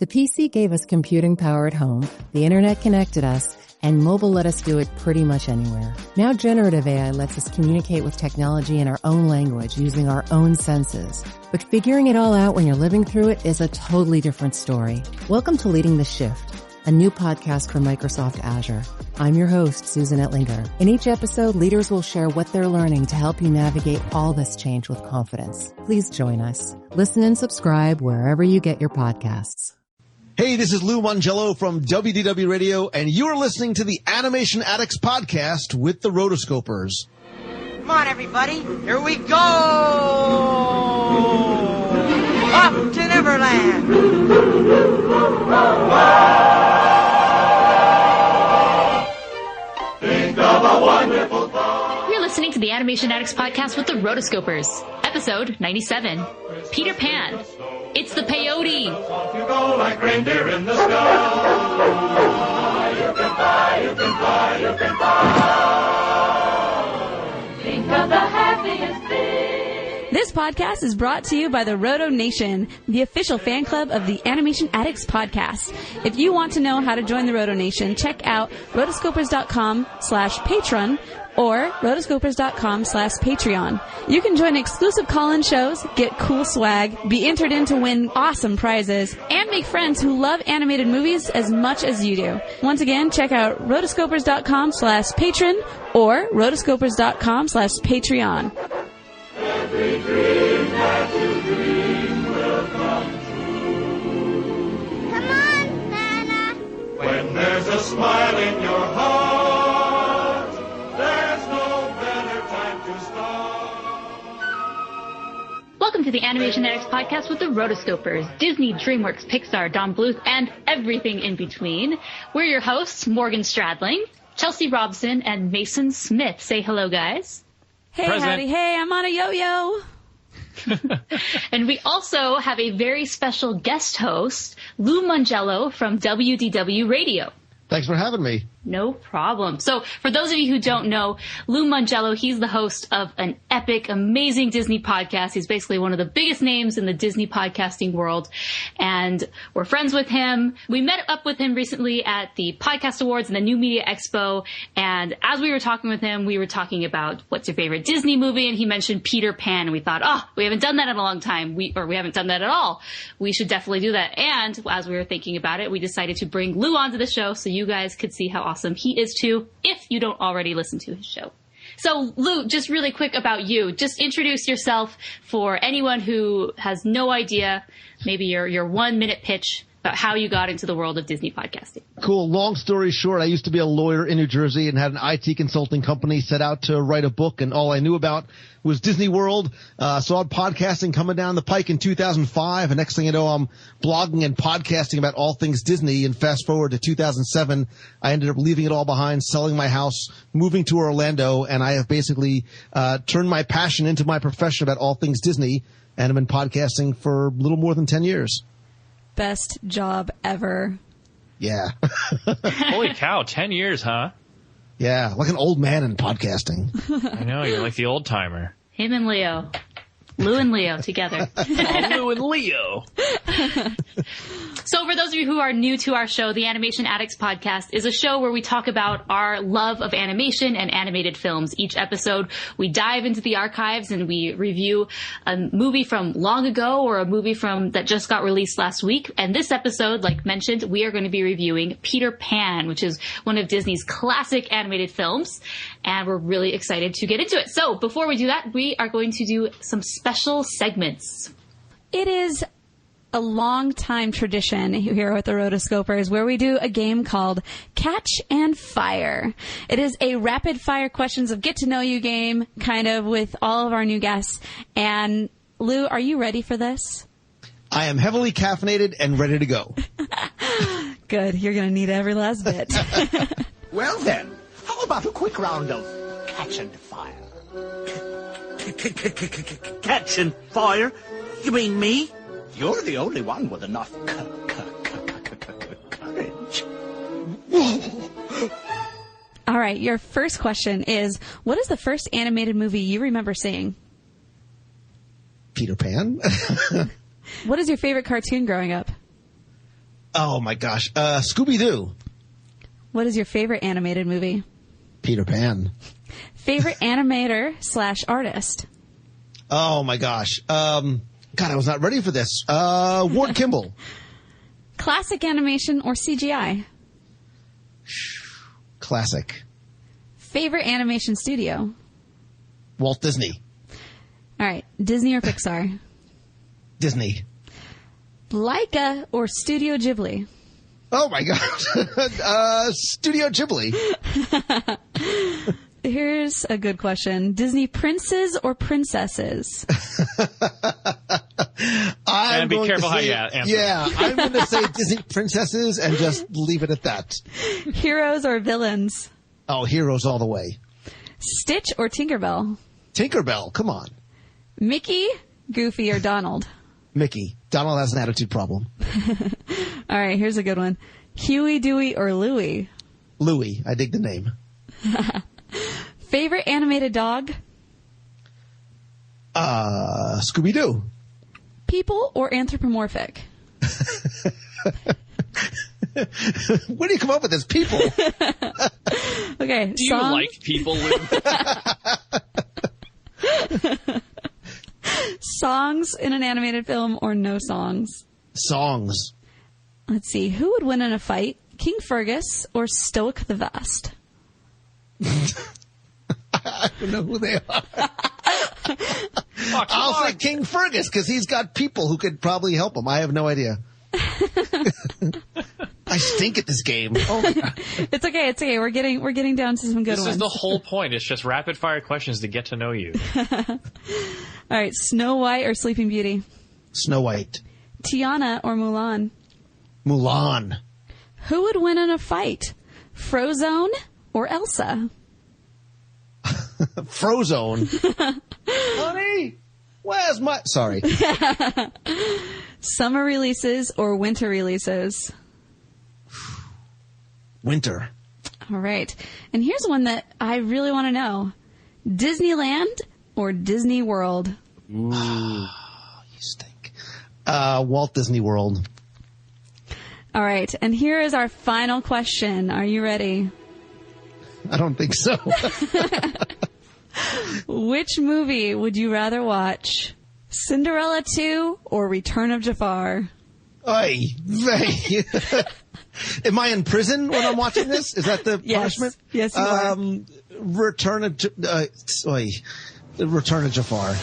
The PC gave us computing power at home, the internet connected us, and mobile let us do it pretty much anywhere. Now generative AI lets us communicate with technology in our own language using our own senses. But figuring it all out when you're living through it is a totally different story. Welcome to Leading the Shift, a new podcast from Microsoft Azure. I'm your host, Susan Ettlinger. In each episode, leaders will share what they're learning to help you navigate all this change with confidence. Please join us. Listen and subscribe wherever you get your podcasts. Hey, this is Lou Mongello from WDW Radio, and you're listening to the Animation Addicts podcast with the Rotoscopers. Come on, everybody. Here we go! Up to Neverland! Think of a wonderful thought. You're listening to the Animation Addicts podcast with the Rotoscopers, episode 97, Peter Pan. It's the Peyote. Off you go like reindeer in the sky. You can fly, you can fly, you can fly. Think of the happiest thing. This podcast is brought to you by the Roto Nation, the official fan club of the Animation Addicts podcast. If you want to know how to join the Roto Nation, check out rotoscopers.com/patron or rotoscopers.com/Patreon. You can join exclusive call-in shows, get cool swag, be entered in to win awesome prizes, and make friends who love animated movies as much as you do. Once again, check out rotoscopers.com/patron or rotoscopers.com/Patreon. Every dream that you dream will come true. Come on, Santa. When there's a smile in your heart, there's no better time to start. Welcome to the Animation Addicts podcast with the Rotoscopers, Disney, DreamWorks, Pixar, Don Bluth, and everything in between. We're your hosts, Morgan Stradling, Chelsea Robson, and Mason Smith. Say hello, guys. Hey, Present. howdy, hey, I'm on a yo-yo. And we also have a very special guest host, Lou Mongello from WDW Radio. Thanks for having me. No problem. So for those of you who don't know, Lou Mongello, he's the host of an epic, amazing Disney podcast. He's basically one of the biggest names in the Disney podcasting world. And we're friends with him. We met up with him recently at the Podcast Awards and the New Media Expo. And as we were talking with him, we were talking about what's your favorite Disney movie. And he mentioned Peter Pan. And we thought, we haven't done that in a long time. We haven't done that at all. We should definitely do that. And as we were thinking about it, we decided to bring Lou onto the show so you guys could see how awesome he is too, if you don't already listen to his show. So, Lou, just really quick about you. Just introduce yourself for anyone who has no idea, maybe your 1 minute pitch about how you got into the world of Disney podcasting. Cool. Long story short, I used to be a lawyer in New Jersey and had an IT consulting company, set out to write a book, and all I knew about was Disney World. Saw podcasting coming down the pike in 2005, and next thing you know, I'm blogging and podcasting about all things Disney, and fast forward to 2007, I ended up leaving it all behind, selling my house, moving to Orlando, and I have basically turned my passion into my profession about all things Disney, and I've been podcasting for a little more than 10 years. Best job ever. Yeah. Holy cow, 10 years, huh? Yeah, like an old man in podcasting. I know, you're like the old timer. Him and Leo. Lou and Leo together. Lou and Leo. So for those of you who are new to our show, the Animation Addicts podcast is a show where we talk about our love of animation and animated films. Each episode, we dive into the archives and we review a movie from long ago or a movie that just got released last week. And this episode, like mentioned, we are going to be reviewing Peter Pan, which is one of Disney's classic animated films. And we're really excited to get into it. So before we do that, we are going to do some special segments. It is a long-time tradition here with the Rotoscopers where we do a game called Catch and Fire. It is a rapid-fire questions of get-to-know-you game, kind of, with all of our new guests. And, Lou, are you ready for this? I am heavily caffeinated and ready to go. Good. You're going to need every last bit. Well, then, how about a quick round of Catch and Fire? Catch and fire? You mean me? You're the only one with enough courage. All right, your first question is, what is the first animated movie you remember seeing? Peter Pan. What is your favorite cartoon growing up? Oh, my gosh. Scooby-Doo. What is your favorite animated movie? Peter Pan. Favorite animator / artist? Oh, my gosh. God, I was not ready for this. Ward Kimball. Classic animation or CGI? Classic. Favorite animation studio? Walt Disney. All right. Disney or Pixar? Disney. Laika or Studio Ghibli? Oh, my gosh. Studio Ghibli. Here's a good question. Disney princes or princesses? And be careful how you answer. Yeah, I'm going to say Disney princesses and just leave it at that. Heroes or villains? Oh, heroes all the way. Stitch or Tinkerbell? Tinkerbell, come on. Mickey, Goofy, or Donald? Mickey. Donald has an attitude problem. All right, here's a good one. Huey, Dewey, or Louie? Louie. I dig the name. Favorite animated dog? Scooby-Doo. People or anthropomorphic? Where do you come up with this? People. Okay. Do you like people, Lou? Songs in an animated film or no songs? Songs. Let's see. Who would win in a fight? King Fergus or Stoic the Vast? I don't know who they are. I'll say King Fergus because he's got people who could probably help him. I have no idea. I stink at this game. Oh my God. It's okay. It's okay. We're getting down to some good ones. This is the whole point. It's just rapid fire questions to get to know you. All right. Snow White or Sleeping Beauty? Snow White. Tiana or Mulan? Mulan. Who would win in a fight? Frozone or Elsa? Frozone. Honey, where's my... Sorry. Summer releases or winter releases? Winter. All right. And here's one that I really want to know. Disneyland or Disney World? Ooh. You stink. Walt Disney World. All right. And here is our final question. Are you ready? I don't think so. Which movie would you rather watch? Cinderella 2 or Return of Jafar? Oy vey. Am I in prison when I'm watching this? Is that the punishment? Yes, you are. Return of Jafar.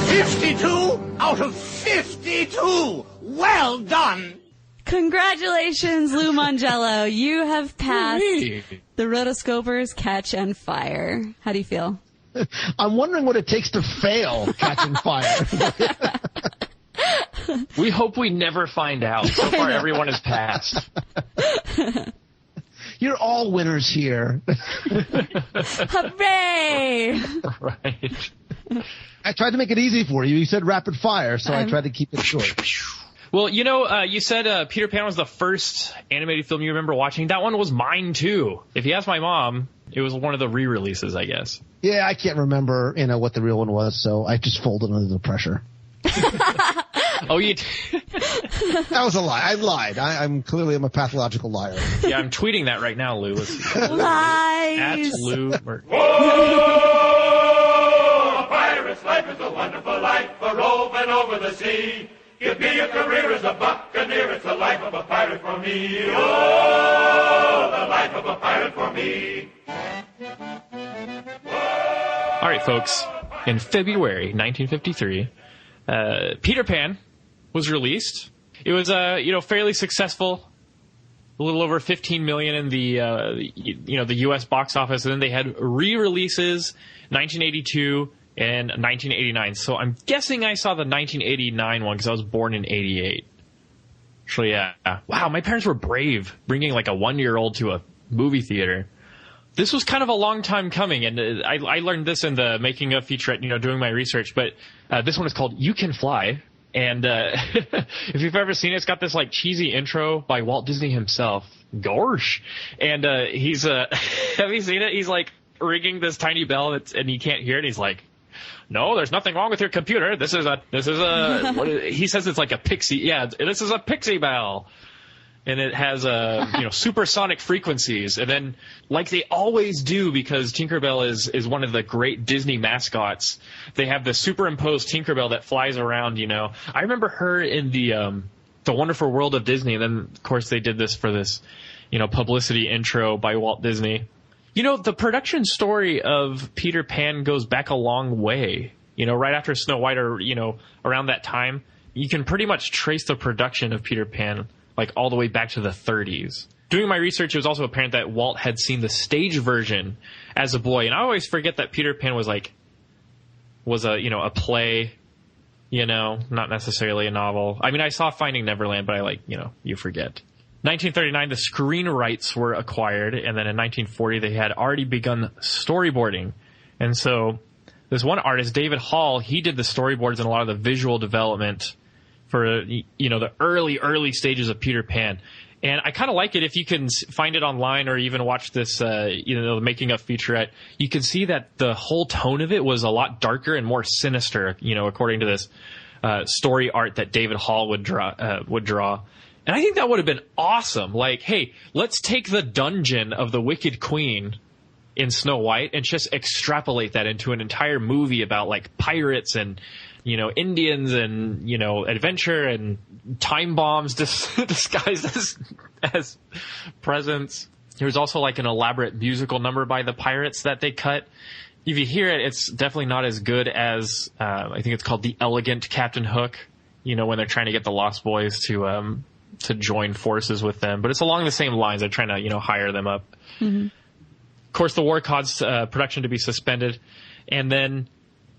52 out of 52! Well done! Congratulations, Lou Mongello. You have passed the Rotoscopers Catch and Fire. How do you feel? I'm wondering what it takes to fail Catch and Fire. We hope we never find out. So far, everyone has passed. You're all winners here. Hooray! Right. I tried to make it easy for you. You said rapid fire, so I tried to keep it short. Well, you know, you said Peter Pan was the first animated film you remember watching. That one was mine, too. If you ask my mom, it was one of the re-releases, I guess. Yeah, I can't remember, what the real one was, so I just folded under the pressure. Oh, you... That was a lie. I lied. I'm a pathological liar. Yeah, I'm tweeting that right now, Lou. Let's see. Lies! At Lou... Whoa! A pirate's life is a wonderful life, a roving over the sea. Give me a career as a buccaneer, it's the life of a pirate for me. Oh, the life of a pirate for me. All right, folks. In February 1953, Peter Pan was released. It was, fairly successful. A little over 15 million in the U.S. box office, and then they had re-releases 1982 and 1989. So I'm guessing I saw the 1989 one because I was born in 88. So yeah, wow, my parents were brave bringing like a 1-year-old to a movie theater. This was kind of a long time coming, and I learned this in the making of featurette, doing my research. But this one is called "You Can Fly," and if you've ever seen it, it's got this like cheesy intro by Walt Disney himself. Gosh, and he's have you seen it? He's like ringing this tiny bell, and he can't hear it. He's like, no, there's nothing wrong with your computer. This is a he says it's like a pixie. Yeah, this is a pixie bell. And it has supersonic frequencies. And then, like they always do, because Tinkerbell is one of the great Disney mascots, they have the superimposed Tinkerbell that flies around, I remember her in the Wonderful World of Disney, and then, of course, they did this for this, publicity intro by Walt Disney. The production story of Peter Pan goes back a long way. Right after Snow White or, around that time, you can pretty much trace the production of Peter Pan like all the way back to the 30s. Doing my research, it was also apparent that Walt had seen the stage version as a boy, and I always forget that Peter Pan was a play, not necessarily a novel. I mean, I saw Finding Neverland, but you forget. 1939, the screen rights were acquired, and then in 1940, they had already begun storyboarding. And so this one artist, David Hall, he did the storyboards and a lot of the visual development for, the early stages of Peter Pan. And I kind of like it if you can find it online or even watch this, the making of featurette. You can see that the whole tone of it was a lot darker and more sinister, according to this story art that David Hall would draw. And I think that would have been awesome. Like, hey, let's take the dungeon of the Wicked Queen in Snow White and just extrapolate that into an entire movie about like pirates and Indians and, adventure and time bombs disguised as presents. There's also like an elaborate musical number by the pirates that they cut. If you hear it, it's definitely not as good as, I think it's called The Elegant Captain Hook, when they're trying to get the Lost Boys to join forces with them. But it's along the same lines. They're trying to, hire them up. Mm-hmm. Of course, the war caused production to be suspended. And then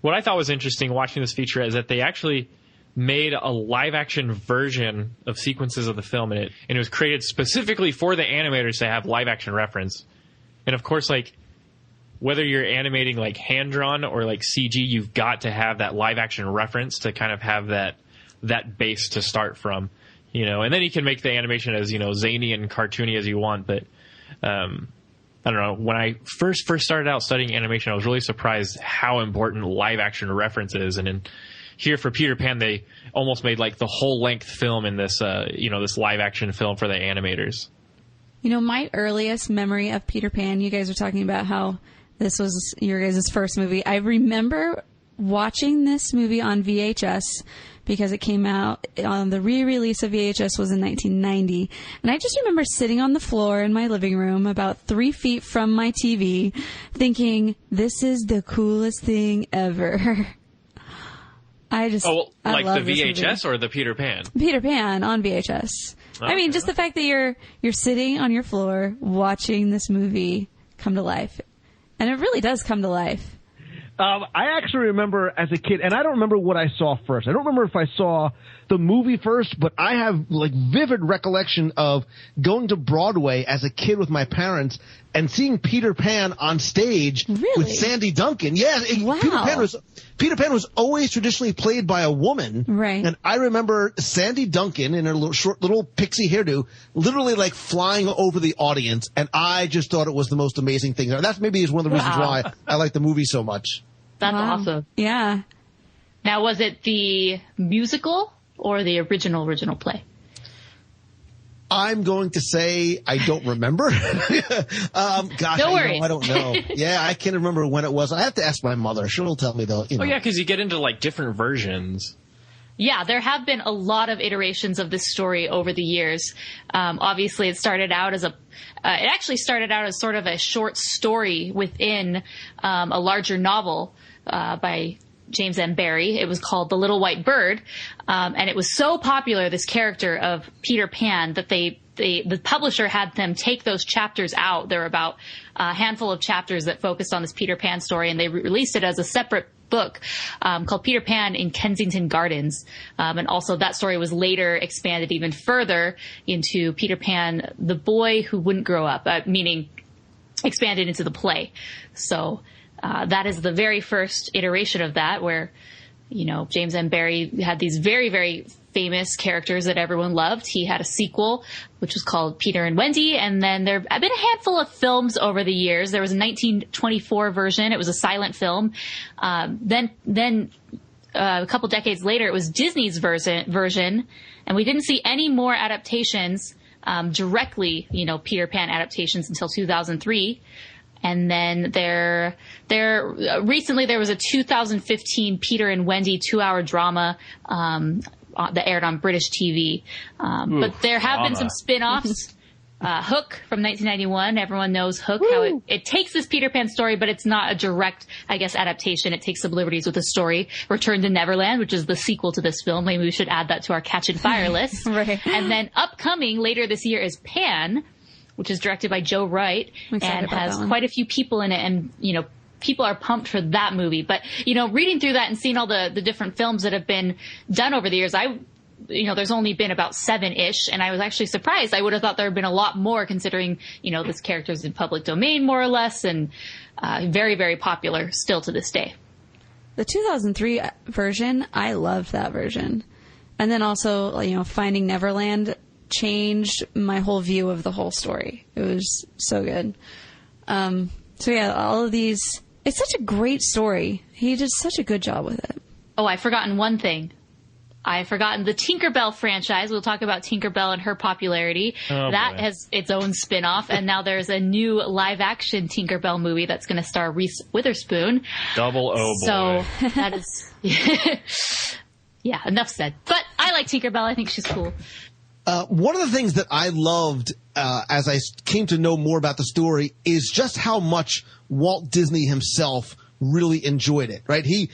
what I thought was interesting watching this feature is that they actually made a live-action version of sequences of the film, and it was created specifically for the animators to have live-action reference. And, of course, like, whether you're animating, like, hand-drawn or, like, CG, you've got to have that live-action reference to kind of have that base to start from, And then you can make the animation as, zany and cartoony as you want, but I don't know. When I first started out studying animation, I was really surprised how important live action reference is. And here for Peter Pan, they almost made like the whole length film in this, this live action film for the animators. My earliest memory of Peter Pan, you guys were talking about how this was your guys' first movie. I remember watching this movie on VHS because it came out on the re-release of VHS was in 1990. And I just remember sitting on the floor in my living room about 3 feet from my TV thinking, this is the coolest thing ever. I like love the VHS or the Peter Pan? Peter Pan on VHS. Okay. I mean, just the fact that you're sitting on your floor watching this movie come to life. And it really does come to life. I actually remember as a kid, and I don't remember what I saw first. I don't remember if I saw the movie first, but I have like vivid recollection of going to Broadway as a kid with my parents and seeing Peter Pan on stage with Sandy Duncan. Yeah, wow. Peter Pan was always traditionally played by a woman. Right. And I remember Sandy Duncan in her little pixie hairdo literally like flying over the audience, and I just thought it was the most amazing thing. And that maybe is one of the reasons why I like the movie so much. That's awesome. Yeah. Now, was it the musical or the original play? I'm going to say I don't remember. Gosh, no worries. I don't know. Yeah, I can't remember when it was. I have to ask my mother. She'll tell me though. Oh yeah, because you get into like different versions. Yeah, there have been a lot of iterations of this story over the years. Obviously, it started out as it actually started out as sort of a short story within a larger novel by James M. Barrie. It was called The Little White Bird, and it was so popular, this character of Peter Pan, that the publisher had them take those chapters out. There were about a handful of chapters that focused on this Peter Pan story, and they released it as a separate book called Peter Pan in Kensington Gardens. And also that story was later expanded even further into Peter Pan, the boy who wouldn't grow up, meaning expanded into the play. So that is the very first iteration of that, where James M. Barrie had these very, very famous characters that everyone loved. He had a sequel, which was called Peter and Wendy. And then there have been a handful of films over the years. There was a 1924 version. It was a silent film. Then a couple decades later, it was Disney's version. And we didn't see any more adaptations, directly, Peter Pan adaptations until 2003. And then recently there was a 2015 Peter and Wendy 2-hour drama, that aired on British TV. But there have been some spin-offs. Hook from 1991. Everyone knows Hook, how it takes this Peter Pan story, but it's not a direct, adaptation. It takes some liberties with the story. Return to Neverland, which is the sequel to this film. Maybe we should add that to our Catch and Fire list. Right. And then upcoming later this year is Pan, which is directed by Joe Wright and has quite a few people in it. And, people are pumped for that movie. But, reading through that and seeing all the different films that have been done over the years, there's only been about 7-ish, and I was actually surprised. I would have thought there had been a lot more considering, this character's in public domain more or less, and very, very popular still to this day. The 2003 version, I loved that version. And then also, Finding Neverland changed my whole view of the whole story. It was so good. All of these, it's such a great story. He did such a good job with it. Oh, I've forgotten one thing. I've forgotten the Tinkerbell franchise. We'll talk about Tinkerbell and her popularity. That has its own spin-off, and now there's a new live-action Tinkerbell movie that's going to star Reese Witherspoon. Double O boy. So that is... yeah, enough said. But I like Tinkerbell. I think she's cool. One of the things that I loved as I came to know more about the story is just how much Walt Disney himself really enjoyed it, right? He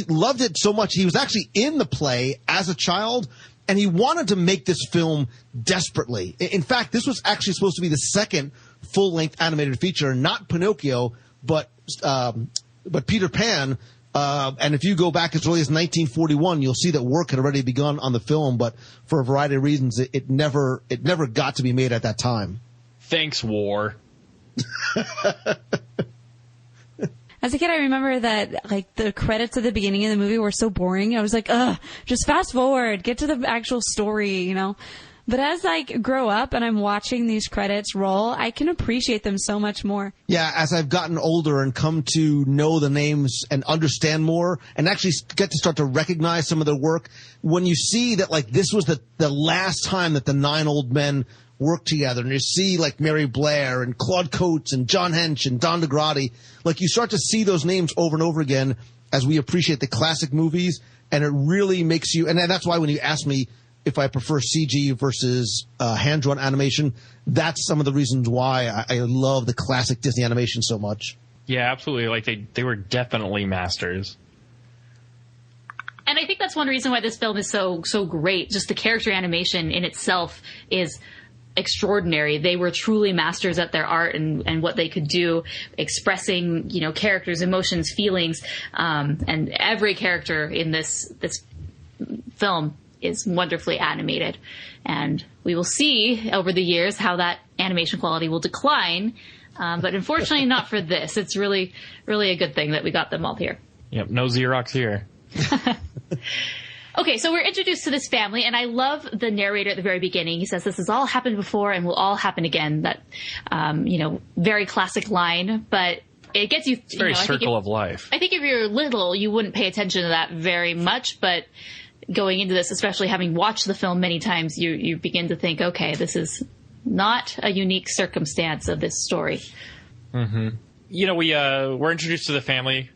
loved it so much. He was actually in the play as a child, and he wanted to make this film desperately. In fact, this was actually supposed to be the second full-length animated feature, not Pinocchio, but Peter Pan. And if you go back as early as 1941, you'll see that work had already begun on the film, but for a variety of reasons, it never got to be made at that time. Thanks, war. As a kid, I remember that, the credits at the beginning of the movie were so boring. I was like, just fast forward, get to the actual story, But as I grow up and I'm watching these credits roll, I can appreciate them so much more. Yeah, as I've gotten older and come to know the names and understand more and actually get to start to recognize some of their work, when you see that, this was the last time that the 9 old men work together, and you see Mary Blair and Claude Coates and John Hench and Don DeGrady, you start to see those names over and over again as we appreciate the classic movies, and it really makes you, and that's why when you ask me if I prefer CG versus hand-drawn animation, that's some of the reasons why I love the classic Disney animation so much. Yeah, absolutely. They were definitely masters. And I think that's one reason why this film is so great. Just the character animation in itself is extraordinary. They were truly masters at their art and what they could do, expressing, characters, emotions, feelings, and every character in this film is wonderfully animated. And we will see over the years how that animation quality will decline. But unfortunately not for this. It's really, really a good thing that we got them all here. Yep. No Xerox here. Okay, so we're introduced to this family, and I love the narrator at the very beginning. He says, this has all happened before and will all happen again. That, very classic line, but it gets you... It's very circle of life. I think if you're little, you wouldn't pay attention to that very much, but going into this, especially having watched the film many times, you begin to think, okay, this is not a unique circumstance of this story. Mm-hmm. We're introduced to the family.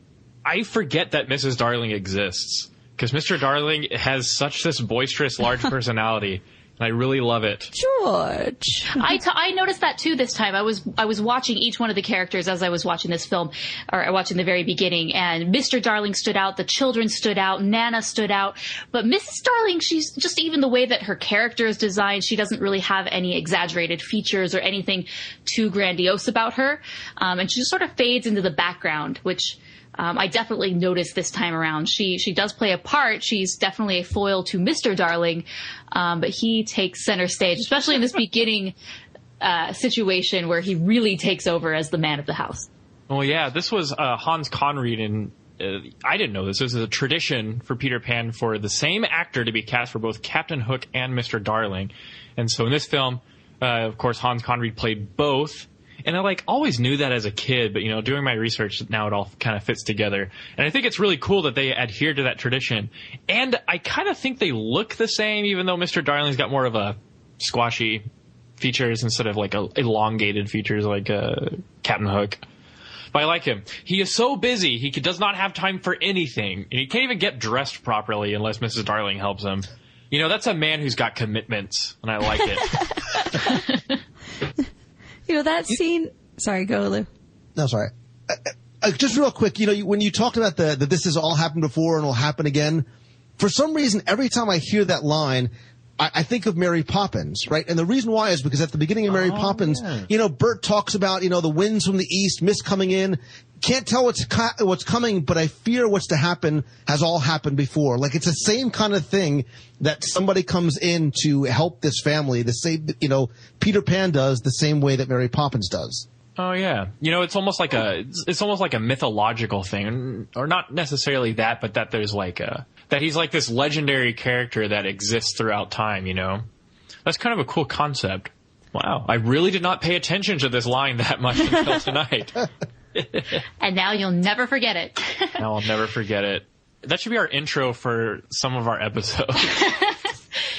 I forget that Mrs. Darling exists. Because Mr. Darling has such this boisterous, large personality, and I really love it. George. I noticed that too this time. I was watching each one of the characters as I was watching this film, or watching the very beginning, and Mr. Darling stood out, the children stood out, Nana stood out, but Mrs. Darling, she's just, even the way that her character is designed, she doesn't really have any exaggerated features or anything too grandiose about her, and she just sort of fades into the background, which... I definitely noticed this time around. She does play a part. She's definitely a foil to Mr. Darling, but he takes center stage, especially in this beginning situation where he really takes over as the man of the house. Well, yeah, this was Hans Conried in I didn't know this. This is a tradition for Peter Pan for the same actor to be cast for both Captain Hook and Mr. Darling. And so in this film, of course, Hans Conried played both. And I always knew that as a kid, but doing my research, now it all kind of fits together. And I think it's really cool that they adhere to that tradition. And I kind of think they look the same, even though Mr. Darling's got more of a squashy features instead of elongated features like Captain Hook. But I like him. He is so busy, he does not have time for anything. And he can't even get dressed properly unless Mrs. Darling helps him. That's a man who's got commitments, and I like it. That scene... Sorry, go, Lou. No, sorry. Just real quick, when you talked about that this has all happened before and will happen again, for some reason, every time I hear that line, I think of Mary Poppins, right? And the reason why is because at the beginning of Mary Poppins, Bert talks about, the winds from the east, mist coming in. Can't tell what's coming, but I fear what's to happen has all happened before. It's the same kind of thing that somebody comes in to help this family. The same, Peter Pan does the same way that Mary Poppins does. Oh yeah, it's almost like a mythological thing, or not necessarily that, but that there's that he's like this legendary character that exists throughout time. That's kind of a cool concept. Wow, I really did not pay attention to this line that much until tonight. And now you'll never forget it. Now I'll never forget it. That should be our intro for some of our episodes.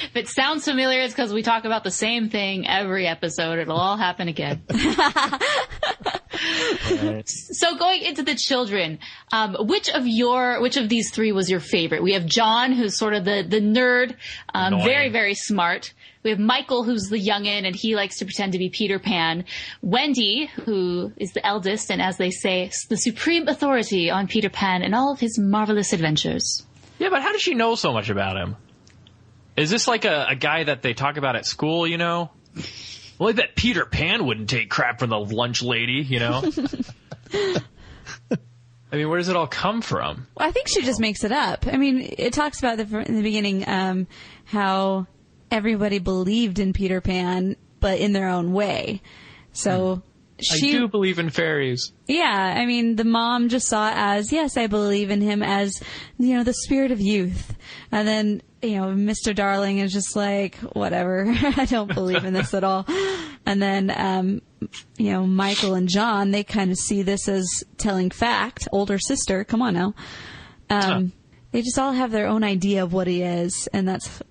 If it sounds familiar, it's because we talk about the same thing every episode. It'll all happen again. So going into the children, which of these three was your favorite? We have John, who's sort of the nerd, very, very smart. We have Michael, who's the youngin', and he likes to pretend to be Peter Pan. Wendy, who is the eldest, and as they say, the supreme authority on Peter Pan and all of his marvelous adventures. Yeah, but how does she know so much about him? Is this like a guy that they talk about at school, Well, I bet Peter Pan wouldn't take crap from the lunch lady, I mean, where does it all come from? Well, I think she just makes it up. I mean, it talks about in the beginning how everybody believed in Peter Pan, but in their own way. So I do believe in fairies. Yeah, I mean, the mom just saw it as, yes, I believe in him as, the spirit of youth. And then, Mr. Darling is just like, whatever, I don't believe in this at all. And then, Michael and John, they kind of see this as telling fact. Older sister, come on now. They just all have their own idea of what he is. And that's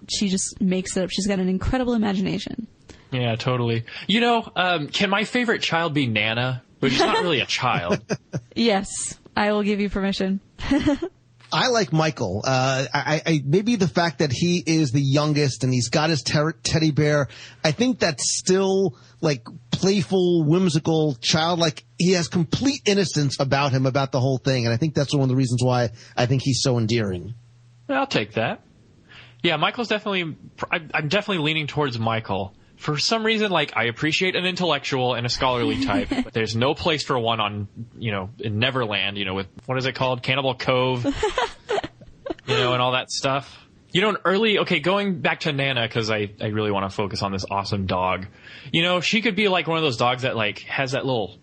she just makes it up. She's got an incredible imagination. Yeah, totally. Can my favorite child be Nana? But she's not really a child. Yes, I will give you permission. I like Michael. I maybe the fact that he is the youngest and he's got his teddy bear. I think that's still playful, whimsical, childlike. He has complete innocence about him, about the whole thing. And I think that's one of the reasons why I think he's so endearing. I'll take that. Yeah, Michael's definitely, I'm definitely leaning towards Michael. For some reason, I appreciate an intellectual and a scholarly type, but there's no place for one on, in Neverland, with, what is it called? Cannibal Cove, and all that stuff. Going back to Nana, because I really want to focus on this awesome dog. She could be one of those dogs that, has that little,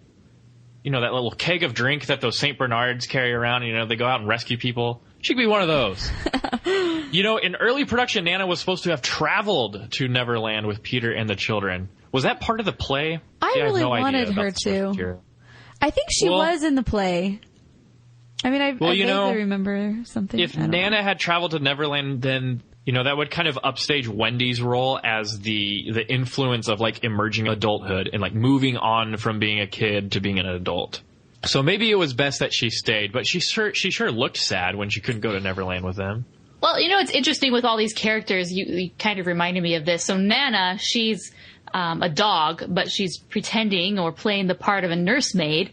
that little keg of drink that those St. Bernards carry around, they go out and rescue people. She could be one of those. In early production, Nana was supposed to have traveled to Neverland with Peter and the children. Was that part of the play? I really wanted her to. I think she was in the play. I mean, I vaguely remember something. If Nana had traveled to Neverland, then, that would kind of upstage Wendy's role as the influence of, emerging adulthood and, moving on from being a kid to being an adult. So maybe it was best that she stayed, but she sure looked sad when she couldn't go to Neverland with them. Well, it's interesting with all these characters. You kind of reminded me of this. So Nana, she's a dog, but she's pretending or playing the part of a nursemaid.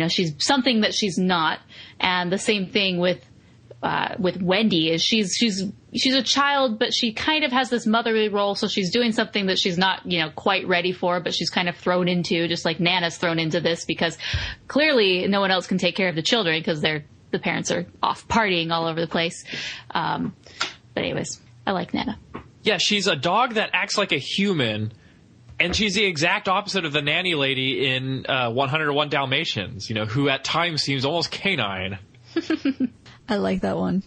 She's something that she's not. And the same thing with Wendy is she's a child, but she kind of has this motherly role. So she's doing something that she's not, quite ready for, but she's kind of thrown into, just like Nana's thrown into this because clearly no one else can take care of the children because the parents are off partying all over the place. But anyways, I like Nana. Yeah, she's a dog that acts like a human, and she's the exact opposite of the nanny lady in 101 Dalmatians, who at times seems almost canine. I like that one.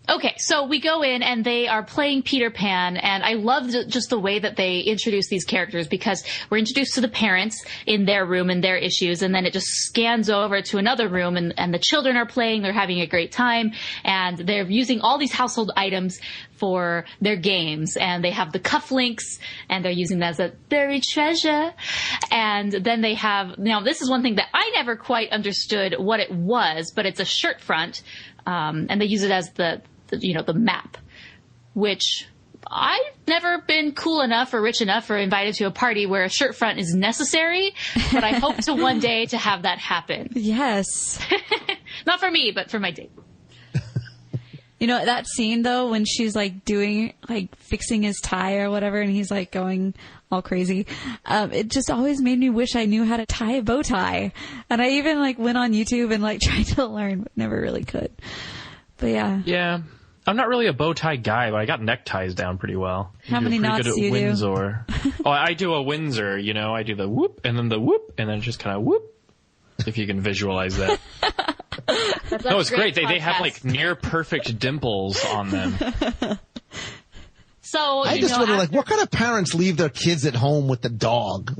Okay, so we go in and they are playing Peter Pan, and I love just the way that they introduce these characters, because we're introduced to the parents in their room and their issues, and then it just scans over to another room, and the children are playing, they're having a great time, and they're using all these household items for their games, and they have the cufflinks, and they're using that as a buried treasure, and then they have, now this is one thing that I never quite understood what it was, but it's a shirt front, and they use it as the map, which I've never been cool enough or rich enough or invited to a party where a shirt front is necessary, but I hope to one day to have that happen. Yes. Not for me, but for my date. You know, that scene, though, when she's, fixing his tie or whatever, and he's, going all crazy, it just always made me wish I knew how to tie a bow tie. And I even, went on YouTube and, tried to learn, but never really could. But, yeah. Yeah. I'm not really a bow tie guy, but I got neckties down pretty well. How many knots do you Windsor. Oh, I do a Windsor, I do the whoop, and then the whoop, and then just kind of whoop, if you can visualize that. No, it's great. They have, near perfect dimples on them. So, I just wonder, what kind of parents leave their kids at home with the dog?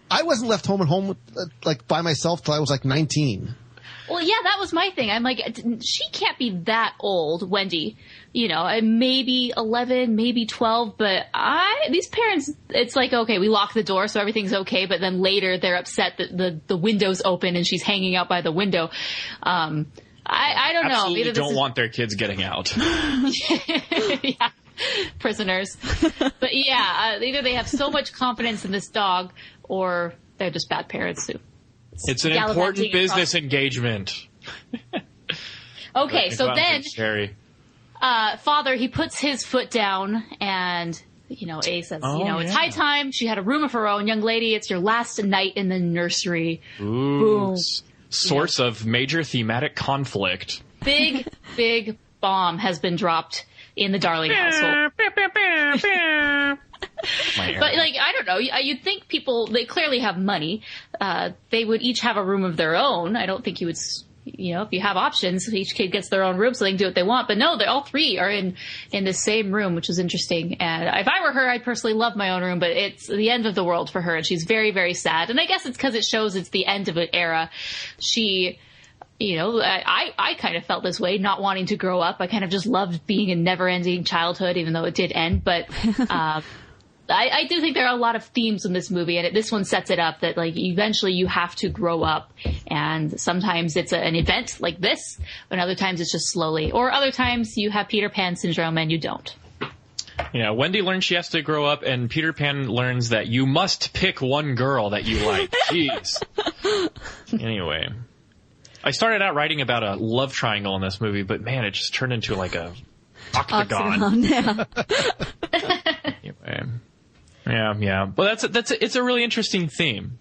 I wasn't left home by myself till I was, 19. Well, yeah, that was my thing. I'm she can't be that old, Wendy. Maybe 11, maybe 12, but these parents, it's okay, we lock the door so everything's okay, but then later they're upset that the window's open and she's hanging out by the window. I don't know. Absolutely don't want their kids getting out. Yeah. Prisoners. But yeah, either they have so much confidence in this dog or they're just bad parents too. It's an important business engagement. Okay, so then Father, he puts his foot down and, A says, it's high time. She had a room of her own. Young lady, it's your last night in the nursery. Ooh, boom. Source of major thematic conflict. Big bomb has been dropped in the Darling household. But I don't know. You'd think they clearly have money. They would each have a room of their own. I don't think you would, if you have options, each kid gets their own room so they can do what they want. But no, they all three are in the same room, which is interesting. And if I were her, I'd personally love my own room, but it's the end of the world for her, and she's very, very sad. And I guess it's because it shows it's the end of an era. She, I kind of felt this way, not wanting to grow up. I kind of just loved being a never-ending childhood, even though it did end. But I do think there are a lot of themes in this movie, and this one sets it up that eventually you have to grow up, and sometimes it's an event like this, and other times it's just slowly, or other times you have Peter Pan syndrome and you don't. Yeah, Wendy learns she has to grow up, and Peter Pan learns that you must pick one girl that you like. Jeez. Anyway, I started out writing about a love triangle in this movie, but man, it just turned into a octagon. Yeah. Anyway. Yeah. Well, it's a really interesting theme,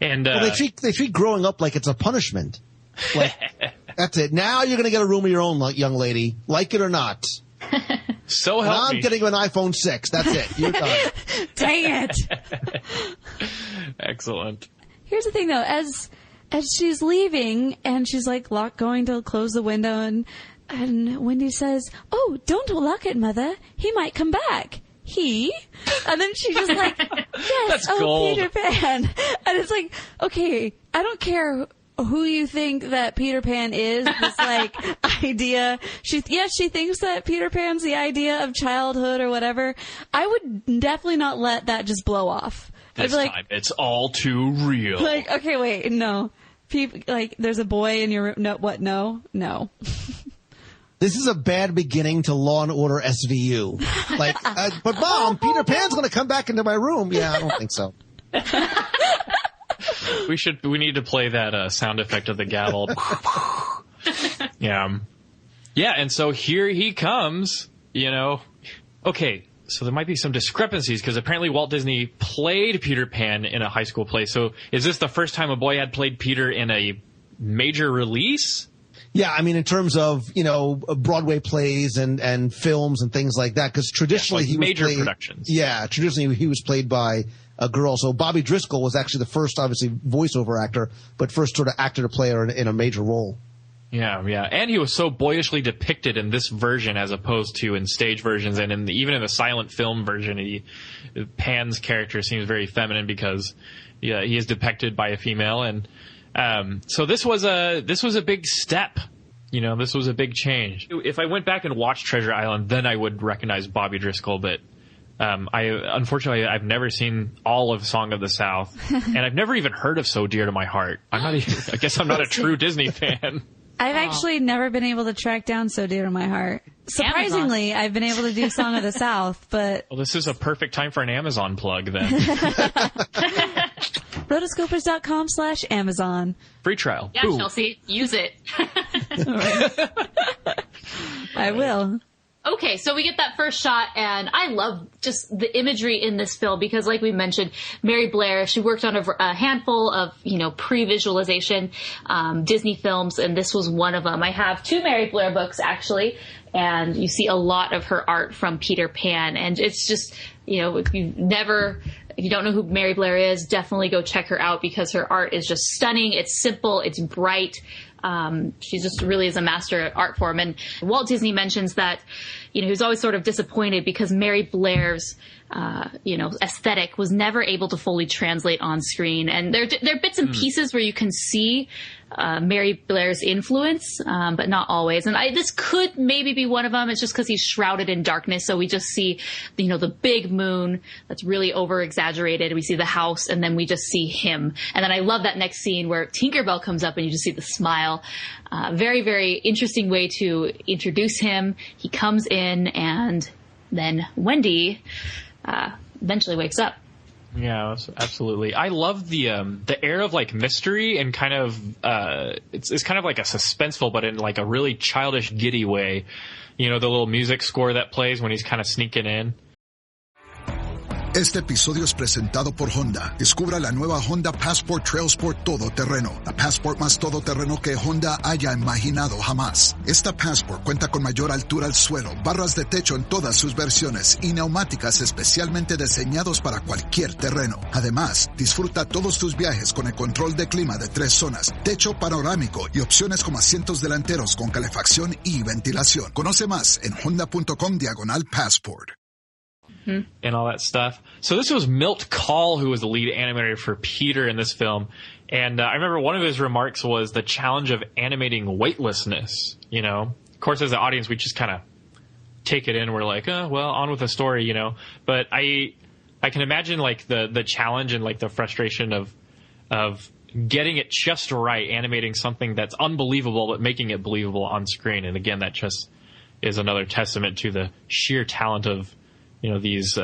And they treat growing up like it's a punishment. That's it. Now you're going to get a room of your own, young lady, like it or not. So help me. I'm getting an iPhone 6. That's it. You're done. Dang it. Excellent. Here's the thing, though. As she's leaving and she's going to close the window, and Wendy says, "Oh, don't lock it, Mother. He might come back." And then she just yes, that's oh, gold. Peter Pan. And it's okay, I don't care who you think that Peter Pan is, this idea. She thinks that Peter Pan's the idea of childhood or whatever. I would definitely not let that just blow off. This time, it's all too real. Okay, wait, no. People, there's a boy in your room. No, what? No. This is a bad beginning to Law and Order SVU. But Mom, Peter Pan's going to come back into my room. Yeah, I don't think so. We need to play that sound effect of the gavel. Yeah. Yeah, and so here he comes, Okay, so there might be some discrepancies because apparently Walt Disney played Peter Pan in a high school play. So is this the first time a boy had played Peter in a major release? Yeah, I mean, in terms of, Broadway plays and films and things like that, because traditionally he was major productions. Yeah, traditionally he was played by girl. So Bobby Driscoll was actually the first, obviously, voiceover actor, but first sort of actor to play her in a major role. Yeah. And he was so boyishly depicted in this version as opposed to in stage versions, and even in the silent film version, Pan's character seems very feminine because he is depicted by a female, and so this was a big step. This was a big change. If I went back and watched Treasure Island, then I would recognize Bobby Driscoll, but unfortunately, I've never seen all of Song of the South, and I've never even heard of So Dear to My Heart. I guess I'm not a true Disney fan. I've actually never been able to track down So Dear to My Heart. Surprisingly, I've been able to do Song of the South, but... Well, this is a perfect time for an Amazon plug, then. Rotoscopers.com/Amazon. Free trial. Yeah, Ooh. Chelsea, use it. I will. Okay, so we get that first shot, and I love just the imagery in this film because, like we mentioned, Mary Blair, she worked on a handful of, pre-visualization Disney films, and this was one of them. I have 2 Mary Blair books, actually, and you see a lot of her art from Peter Pan, and it's just, if you don't know who Mary Blair is, definitely go check her out because her art is just stunning. It's simple. It's bright. She just really is a master at art form. And Walt Disney mentions that, he was always sort of disappointed because Mary Blair's, aesthetic was never able to fully translate on screen. And there are bits and pieces where you can see Mary Blair's influence, but not always. And this could maybe be one of them. It's just because he's shrouded in darkness. So we just see, the big moon that's really over exaggerated. We see the house and then we just see him. And then I love that next scene where Tinkerbell comes up and you just see the smile. Very, very interesting way to introduce him. He comes in and then Wendy eventually wakes up. Yeah, absolutely. I love the air of like mystery and kind of it's kind of like a suspenseful, but in like a really childish, giddy way. The little music score that plays when he's kind of sneaking in. Este episodio es presentado por Honda. Descubra la nueva Honda Passport Trail Sport Todoterreno. La Passport más todoterreno que Honda haya imaginado jamás. Esta Passport cuenta con mayor altura al suelo, barras de techo en todas sus versiones y neumáticas especialmente diseñados para cualquier terreno. Además, disfruta todos tus viajes con el control de clima de 3 zonas, techo panorámico y opciones como asientos delanteros con calefacción y ventilación. Conoce más en honda.com/Passport. And all that stuff. So this was Milt Kahl, who was the lead animator for Peter in this film. And I remember one of his remarks was the challenge of animating weightlessness, Of course, as an audience, we just kind of take it in. We're like, on with the story, But I can imagine, like, the challenge and, like, the frustration of getting it just right, animating something that's unbelievable but making it believable on screen. And, again, that just is another testament to the sheer talent of these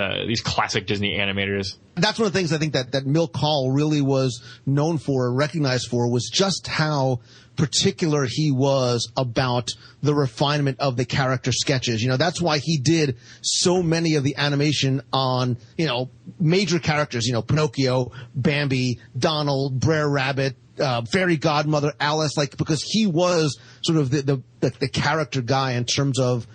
classic Disney animators. That's one of the things I think that Milt Kahl really was known for and recognized for was just how particular he was about the refinement of the character sketches. That's why he did so many of the animation on, major characters, Pinocchio, Bambi, Donald, Brer Rabbit, Fairy Godmother, Alice, because he was sort of the character guy in terms of,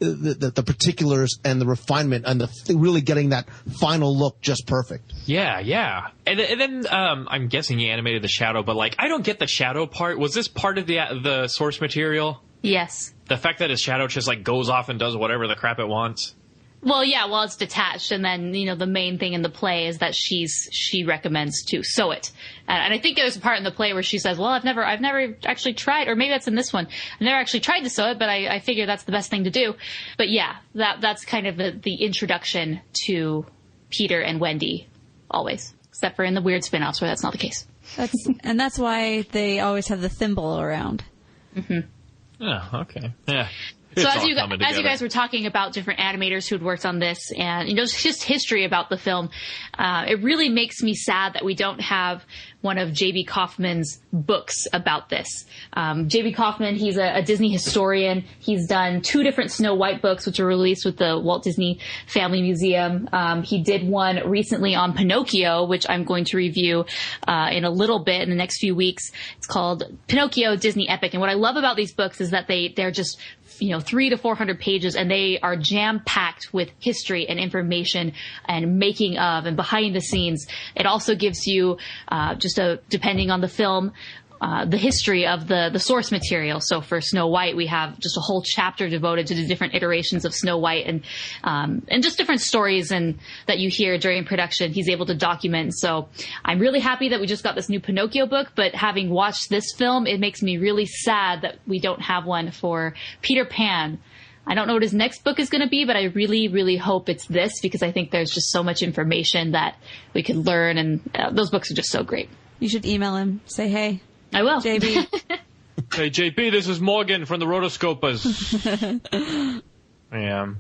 the particulars and the refinement and really getting that final look just perfect. Yeah. And then I'm guessing he animated the shadow, but I don't get the shadow part. Was this part of the source material? Yes. The fact that his shadow just goes off and does whatever the crap it wants. Well, yeah, it's detached, and then, the main thing in the play is that she recommends to sew it. And I think there's a part in the play where she says, well, I've never actually tried, or maybe that's in this one. I've never actually tried to sew it, but I figure that's the best thing to do. But yeah, that's kind of the introduction to Peter and Wendy, always. Except for in the weird spin-offs where that's not the case. That's why they always have the thimble around. Mm-hmm. Oh, okay. Yeah. So as you guys were talking about different animators who'd worked on this and, just history about the film, it really makes me sad that we don't have one of J.B. Kaufman's books about this. J.B. Kaufman, he's a Disney historian. He's done 2 different Snow White books, which were released with the Walt Disney Family Museum. He did one recently on Pinocchio, which I'm going to review in a little bit in the next few weeks. It's called Pinocchio Disney Epic. And what I love about these books is that they're just 300 to 400 pages, and they are jam-packed with history and information and making of and behind the scenes. It also gives you, depending on the film, the history of the source material. So for Snow White, we have just a whole chapter devoted to the different iterations of Snow White and just different stories and that you hear during production. He's able to document. So I'm really happy that we just got this new Pinocchio book, but having watched this film, it makes me really sad that we don't have one for Peter Pan. I don't know what his next book is going to be, but I really, really hope it's this, because I think there's just so much information that we could learn, and those books are just so great. You should email him. Say, hey. I will. JB. Hey, JB, this is Morgan from the Rotoscopers. Yeah.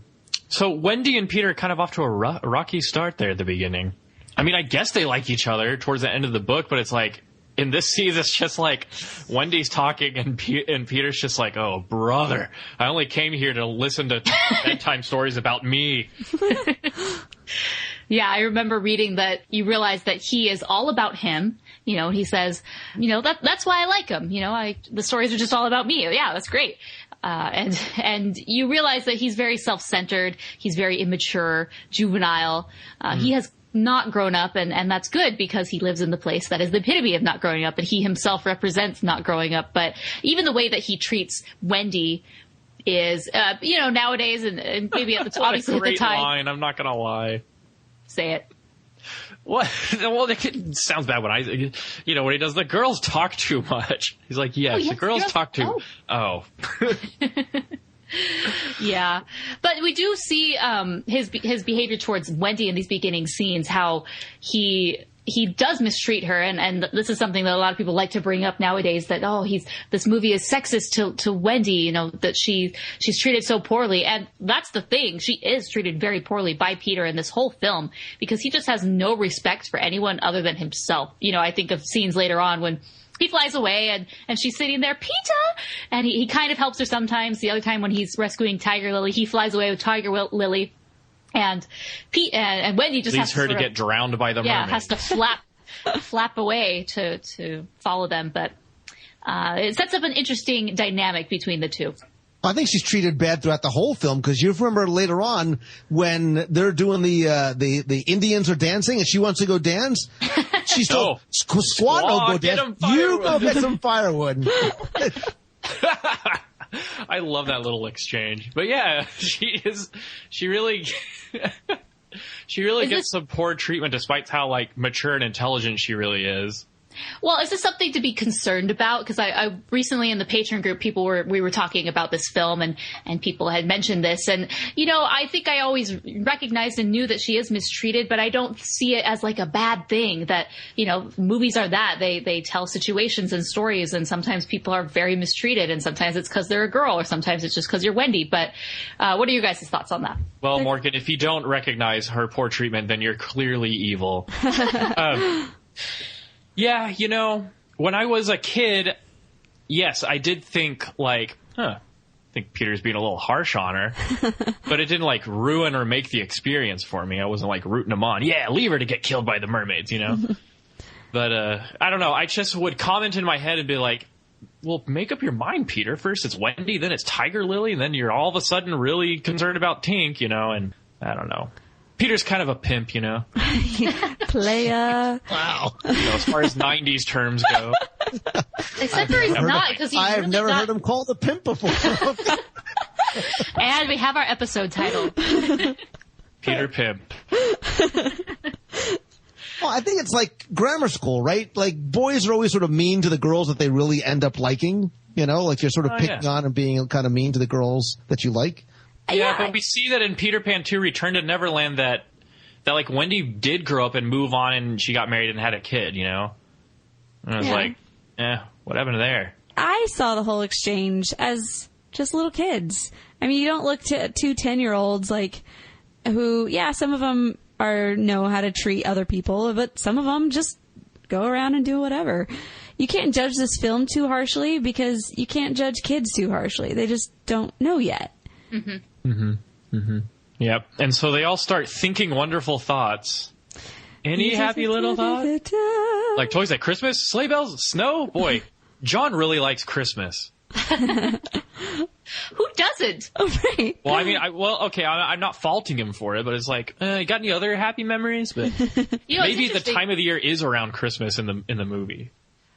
So Wendy and Peter are kind of off to a rocky start there at the beginning. I mean, I guess they like each other towards the end of the book, but it's like, in this scene, it's just like Wendy's talking and Peter's just like, oh, brother, I only came here to listen to bedtime stories about me. Yeah, I remember reading that you realize that he is all about him. He says, that's why I like him. The stories are just all about me. Yeah, that's great. And you realize that he's very self-centered. He's very immature, juvenile. He has not grown up, and that's good, because he lives in the place that is the epitome of not growing up, and he himself represents not growing up. But even the way that he treats Wendy is, nowadays, and maybe at the obviously at the time. Line, I'm not gonna lie. Say it. What? Well, it sounds bad when when he does the girls talk too much. He's like, yes, the girls talk too. Oh. Yeah, but we do see his behavior towards Wendy in these beginning scenes, how he does mistreat her, and this is something that a lot of people like to bring up nowadays, that this movie is sexist to Wendy, that she's treated so poorly. And that's the thing, she is treated very poorly by Peter in this whole film, because he just has no respect for anyone other than himself. I think of scenes later on when he flies away and she's sitting there, Peter, and he kind of helps her sometimes. The other time when he's rescuing Tiger Lily, he flies away with Tiger Lily. And Wendy just leaves her to get drowned by the mermaid. Yeah, has to flap away to follow them. But it sets up an interesting dynamic between the two. I think she's treated bad throughout the whole film, because you remember later on when they're doing the Indians are dancing and she wants to go dance. She's told, Squad, go dance. You go get some firewood. I love that little exchange. But yeah, she really gets some poor treatment, despite how mature and intelligent she really is. Well, is this something to be concerned about? Because I recently in the Patreon group, we were talking about this film, and people had mentioned this. And, I think I always recognized and knew that she is mistreated, but I don't see it as a bad thing that, movies are that. They tell situations and stories, and sometimes people are very mistreated, and sometimes it's because they're a girl, or sometimes it's just because you're Wendy. But what are your guys' thoughts on that? Well, Morgan, if you don't recognize her poor treatment, then you're clearly evil. Yeah, when I was a kid, yes, I did think I think Peter's being a little harsh on her, but it didn't ruin or make the experience for me. I wasn't rooting him on. Yeah, leave her to get killed by the mermaids, But I don't know. I just would comment in my head and be like, well, make up your mind, Peter. First it's Wendy, then it's Tiger Lily, and then you're all of a sudden really concerned about Tink, and I don't know. Peter's kind of a pimp, Playa. Wow. As far as 90s terms go. Except for he's not, because he's I've never heard him called a pimp before. And we have our episode title. Peter Pimp. Well, I think it's like grammar school, right? Boys are always sort of mean to the girls that they really end up liking, you're sort of picking on and being kind of mean to the girls that you like. Yeah, but we see that in Peter Pan 2 Return to Neverland that Wendy did grow up and move on, and she got married and had a kid, And I was what happened there? I saw the whole exchange as just little kids. I mean, you don't look to two 10-year-olds who, some of them know how to treat other people, but some of them just go around and do whatever. You can't judge this film too harshly, because you can't judge kids too harshly. They just don't know yet. Mm-hmm. Mm-hmm. Mm-hmm. Yep. And so they all start thinking wonderful thoughts. Any happy little thoughts? Like toys at Christmas? Sleigh bells? Snow? Boy, John really likes Christmas. Who doesn't? doesn't. Oh, right. Well, I mean, I'm not faulting him for it, but it's like, you got any other happy memories? But maybe the time of the year is around Christmas in the movie.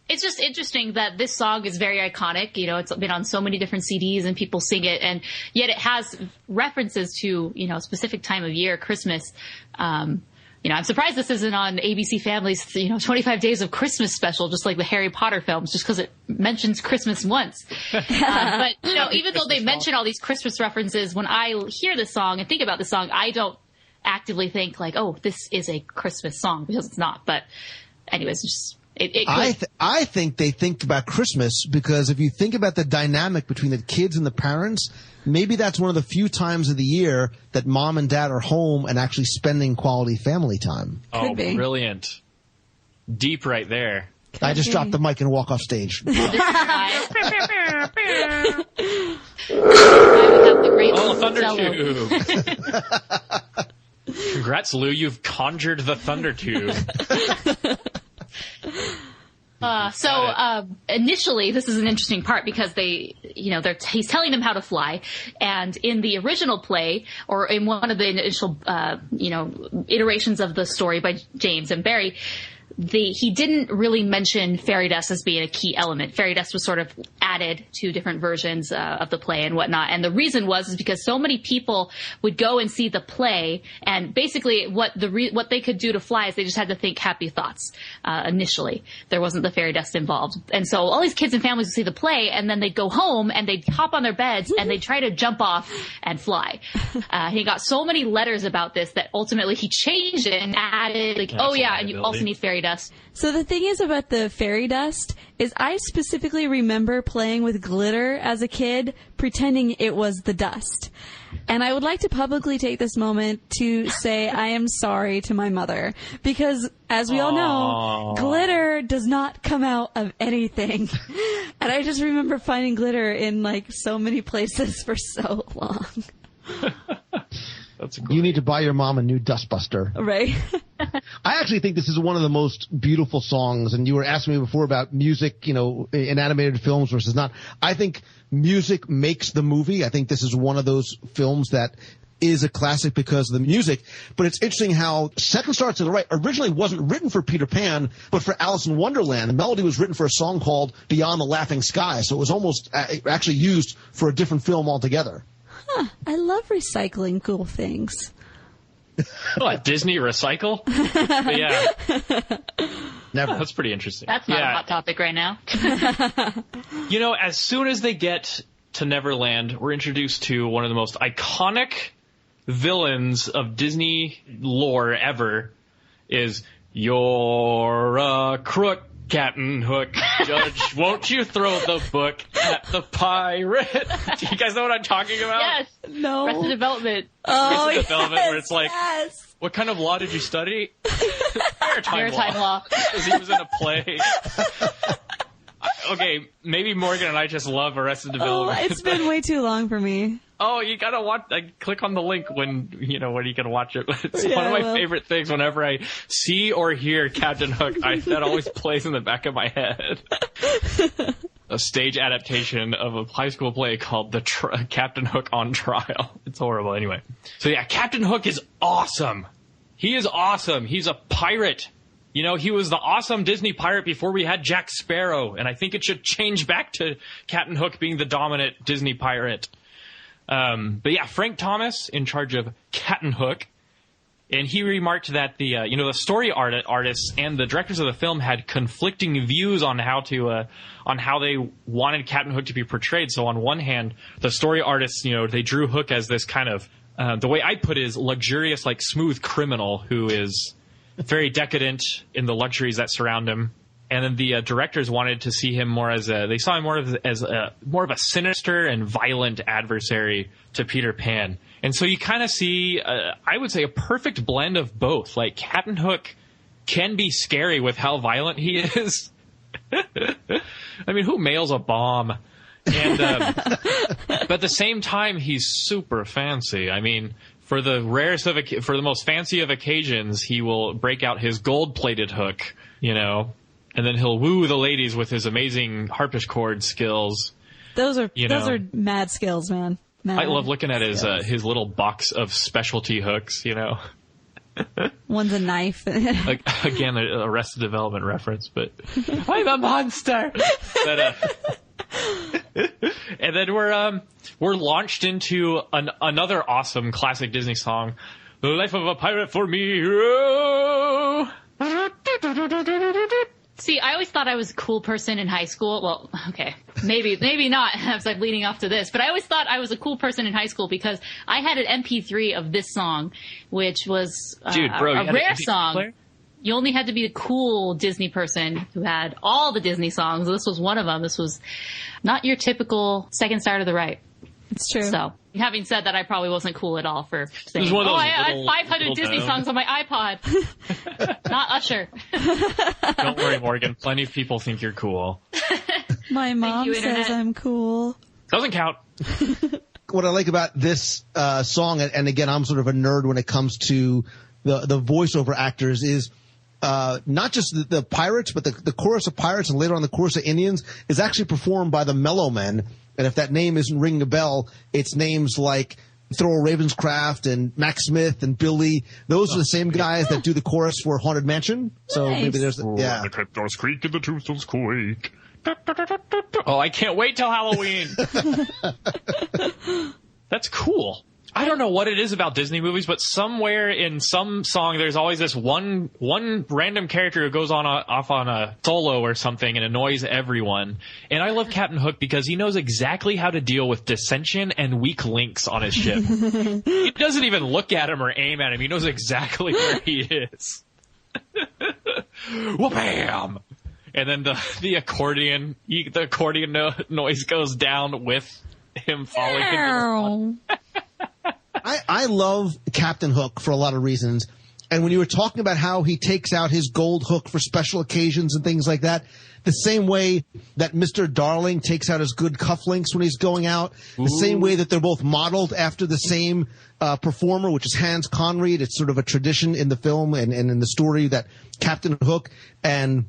It's just interesting that this song is very iconic. You know, it's been on so many different CDs and people sing it, and yet it has references to, you know, a specific time of year, Christmas. You know, I'm surprised this isn't on ABC Family's, 25 Days of Christmas special, just like the Harry Potter films, just because it mentions Christmas once. But, even though they mention all these Christmas references, when I hear this song and think about the song, I don't actively think like, oh, this is a Christmas song, because it's not. But anyways, just... I think they think about Christmas because if you think about the dynamic between the kids and the parents, maybe that's one of the few times of the year that mom and dad are home and actually spending quality family time. Oh, brilliant. Deep right there. I just dropped the mic and walk off stage. Thunder Tube. Congrats, Lou. You've conjured the Thunder Tube. Initially, this is an interesting part because he's telling them how to fly, and in the original play, or in one of the initial, iterations of the story by James and Barry, he didn't really mention fairy dust as being a key element. Fairy dust was sort of added to different versions of the play and whatnot. And the reason is because so many people would go and see the play, and basically what they could do to fly is they just had to think happy thoughts. Initially, there wasn't the fairy dust involved, and so all these kids and families would see the play, and then they'd go home and they'd hop on their beds and they'd try to jump off and fly. He got so many letters about this that ultimately he changed it and added and you also need fairy dust. So the thing is about the fairy dust is I specifically remember playing with glitter as a kid, pretending it was the dust. And I would like to publicly take this moment to say I am sorry to my mother, because as we all know, glitter does not come out of anything. And I just remember finding glitter in so many places for so long. You need to buy your mom a new dustbuster. Right. I actually think this is one of the most beautiful songs, and you were asking me before about music, in animated films versus not. I think music makes the movie. I think this is one of those films that is a classic because of the music. But it's interesting how Second Star to the Right originally wasn't written for Peter Pan, but for Alice in Wonderland. The melody was written for a song called Beyond the Laughing Sky, so it was almost actually used for a different film altogether. Huh. I love recycling cool things. What, Disney recycle? Yeah. Never. That's pretty interesting. That's not a hot topic right now. As soon as they get to Neverland, we're introduced to one of the most iconic villains of Disney lore ever, is "You're a crook, Captain Hook. Judge, won't you throw the book at the pirate?" Do you guys know what I'm talking about? Yes. No. Arrested Development. Oh, Arrested Development, where it's like, yes. What kind of law did you study? Maritime law. Because he was in a play. Okay, maybe Morgan and I just love Arrested Development. Oh, it's been way too long for me. Oh, you gotta watch. Click on the link when you can watch it. It's one of my favorite things. Whenever I see or hear Captain Hook, that always plays in the back of my head. A stage adaptation of a high school play called Captain Hook on Trial. It's horrible. Anyway, so yeah, Captain Hook is awesome. He is awesome. He's a pirate. He was the awesome Disney pirate before we had Jack Sparrow, and I think it should change back to Captain Hook being the dominant Disney pirate. But yeah, Frank Thomas in charge of Captain Hook, and he remarked that the story artists and the directors of the film had conflicting views on how they wanted Captain Hook to be portrayed. So on one hand, the story artists, they drew Hook as this kind of, the way I put it is luxurious, smooth criminal who is very decadent in the luxuries that surround him. And then the directors wanted to see him more as more of a sinister and violent adversary to Peter Pan. And so you kind of see, I would say, a perfect blend of both. Captain Hook can be scary with how violent he is. I mean, who mails a bomb? And but at the same time, he's super fancy. I mean, for the most fancy of occasions, he will break out his gold-plated hook, and then he'll woo the ladies with his amazing harpsichord skills. Those are mad skills, man. I love looking at his little box of specialty hooks, you know. One's a knife. Like, again, a Arrested Development reference, but I'm a monster. But, and then we're launched into another awesome classic Disney song, "The Life of a Pirate for Me." Oh. See, I always thought I was a cool person in high school. Well, okay, maybe not. I was like leading off to this, but I always thought I was a cool person in high school because I had an MP3 of this song, which was a rare song. Player? You only had to be a cool Disney person who had all the Disney songs. This was one of them. This was not your typical Second Star to the Right. It's true. So, having said that, I probably wasn't cool at all for saying, I had 500 Disney songs on my iPod. Not Usher. Don't worry, Morgan. Plenty of people think you're cool. My mom says I'm cool. Doesn't count. What I like about this song, and again, I'm sort of a nerd when it comes to the voiceover actors, is not just the pirates, but the chorus of pirates and later on the chorus of Indians is actually performed by the Mellow Men. And if that name isn't ringing a bell, it's names like Thurl Ravenscraft and Max Smith and Billy. Those are the same guys that do the chorus for Haunted Mansion. So maybe there's The cryptos creak and the tombstones quake. Oh, I can't wait till Halloween. That's cool. I don't know what it is about Disney movies, but somewhere in some song, there's always this one random character who goes off on a solo or something and annoys everyone. And I love Captain Hook because he knows exactly how to deal with dissension and weak links on his ship. He doesn't even look at him or aim at him. He knows exactly where he is. Wha-bam! And then the accordion noise goes down with him falling into the I love Captain Hook for a lot of reasons. And when you were talking about how he takes out his gold hook for special occasions and things like that, the same way that Mr. Darling takes out his good cufflinks when he's going out, the same way that they're both modeled after the same performer, which is Hans Conried. It's sort of a tradition in the film and in the story that Captain Hook and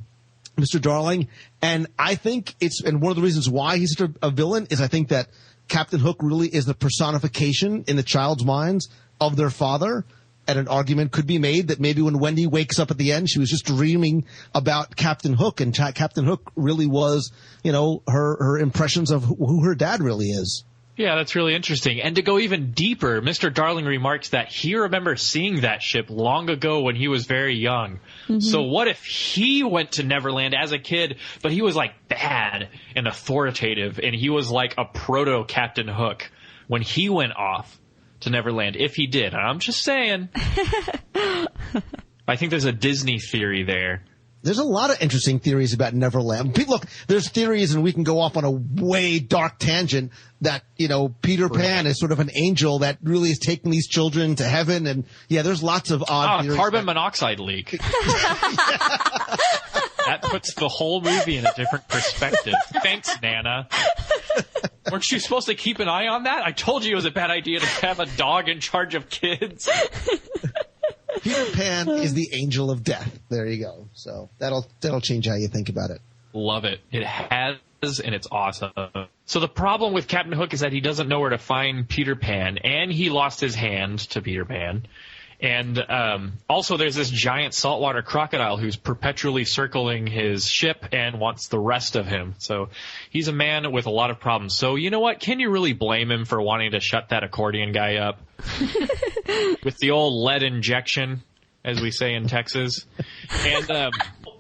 Mr. Darling. And I think and one of the reasons why he's such a villain is I think that Captain Hook really is the personification in the child's minds of their father. And an argument could be made that maybe when Wendy wakes up at the end, she was just dreaming about Captain Hook, and Captain Hook really was, her impressions of who her dad really is. Yeah, that's really interesting. And to go even deeper, Mr. Darling remarks that he remembers seeing that ship long ago when he was very young. Mm-hmm. So what if he went to Neverland as a kid, but he was like bad and authoritative, and he was like a proto-Captain Hook when he went off to Neverland, if he did. I'm just saying. I think there's a Disney theory there. There's a lot of interesting theories about Neverland. Look, there's theories, and we can go off on a way dark tangent that, Peter Pan is sort of an angel that really is taking these children to heaven. And yeah, there's lots of odd theories. Carbon monoxide leak. That puts the whole movie in a different perspective. Thanks, Nana. Weren't you supposed to keep an eye on that? I told you it was a bad idea to have a dog in charge of kids. Peter Pan is the angel of death. There you go. So that'll change how you think about it. Love it. It has, and it's awesome. So the problem with Captain Hook is that he doesn't know where to find Peter Pan, and he lost his hand to Peter Pan. And also there's this giant saltwater crocodile who's perpetually circling his ship and wants the rest of him. So he's a man with a lot of problems. So you know what? Can you really blame him for wanting to shut that accordion guy up? With the old lead injection, as we say in Texas. And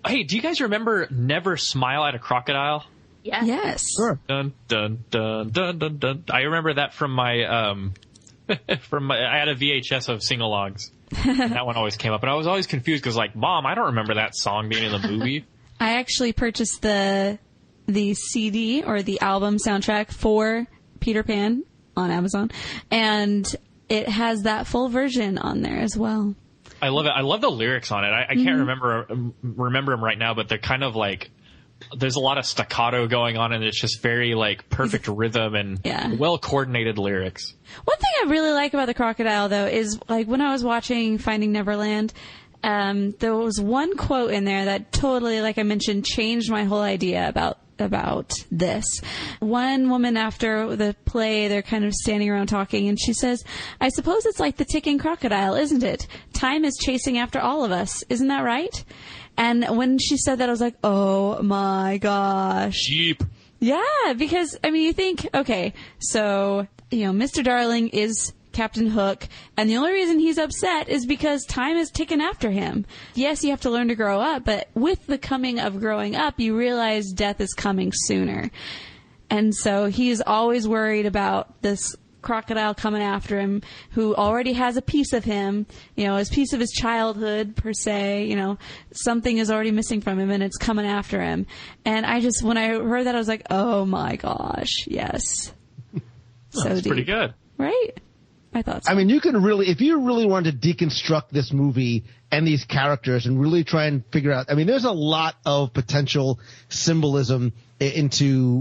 hey, do you guys remember Never Smile at a Crocodile? Yeah. Yes. Sure. Dun, dun, dun, dun, dun, dun. I remember that from my I had a VHS of sing-alongs. That one always came up. And I was always confused because, Mom, I don't remember that song being in the movie. I actually purchased the CD or the album soundtrack for Peter Pan on Amazon. And it has that full version on there as well. I love it. I love the lyrics on it. I can't remember them right now, but they're kind of there's a lot of staccato going on, and it's just very perfect rhythm and well coordinated lyrics. One thing I really like about the crocodile, though, is when I was watching Finding Neverland, there was one quote in there that totally, like I mentioned, changed my whole idea about about this. One woman after the play, they're kind of standing around talking, and she says, I suppose it's like the ticking crocodile, isn't it? Time is chasing after all of us. Isn't that right? And when she said that, I was like, oh my gosh. Jeep. Yeah, because, I mean, you think, okay, so, Mr. Darling is Captain Hook, and the only reason he's upset is because time is ticking after him. Yes, you have to learn to grow up, but with the coming of growing up, you realize death is coming sooner. And so he's always worried about this crocodile coming after him, who already has a piece of him, his piece of his childhood, per se, something is already missing from him, and it's coming after him. And when I heard that, I was like, oh my gosh, yes. That's pretty good. Right? I thought so. I mean, if you really wanted to deconstruct this movie and these characters and really try and figure out, I mean, there's a lot of potential symbolism into,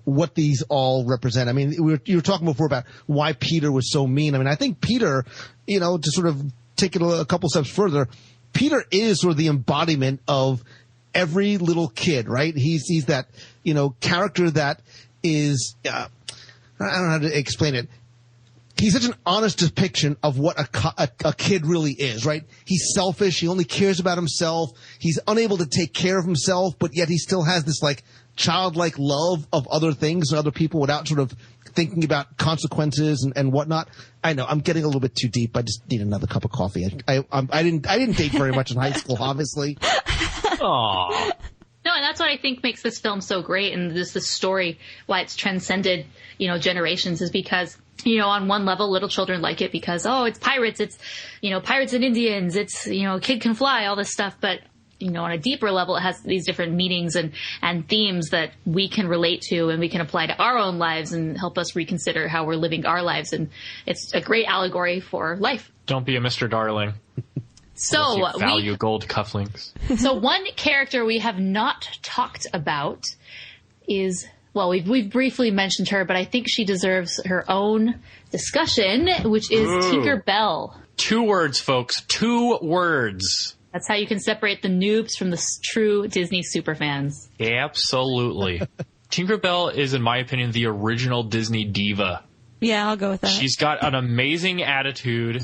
what these all represent. I mean, you were talking before about why Peter was so mean. I mean, I think Peter, to sort of take it a couple steps further, Peter is sort of the embodiment of every little kid, right? He's that, character that is, I don't know how to explain it. He's such an honest depiction of what a kid really is, right? He's selfish. He only cares about himself. He's unable to take care of himself, but yet he still has this childlike love of other things and other people without sort of thinking about consequences and whatnot. I know I'm getting a little bit too deep. I just need another cup of coffee. I didn't date very much in high school, obviously. Aww. No, and that's what I think makes this film so great, and this story, why it's transcended, generations, is because, on one level, little children like it because, it's pirates, it's, pirates and Indians, it's, kid can fly, all this stuff, but, on a deeper level, it has these different meanings and themes that we can relate to and we can apply to our own lives and help us reconsider how we're living our lives, and it's a great allegory for life. Don't be a Mr. Darling. So you value gold cufflinks. So one character we have not talked about is, well, we've briefly mentioned her, but I think she deserves her own discussion, which is Tinker Bell. 2 words, folks. 2 words. That's how you can separate the noobs from the true Disney superfans. Absolutely. Tinker Bell is, in my opinion, the original Disney diva. Yeah, I'll go with that. She's got an amazing attitude.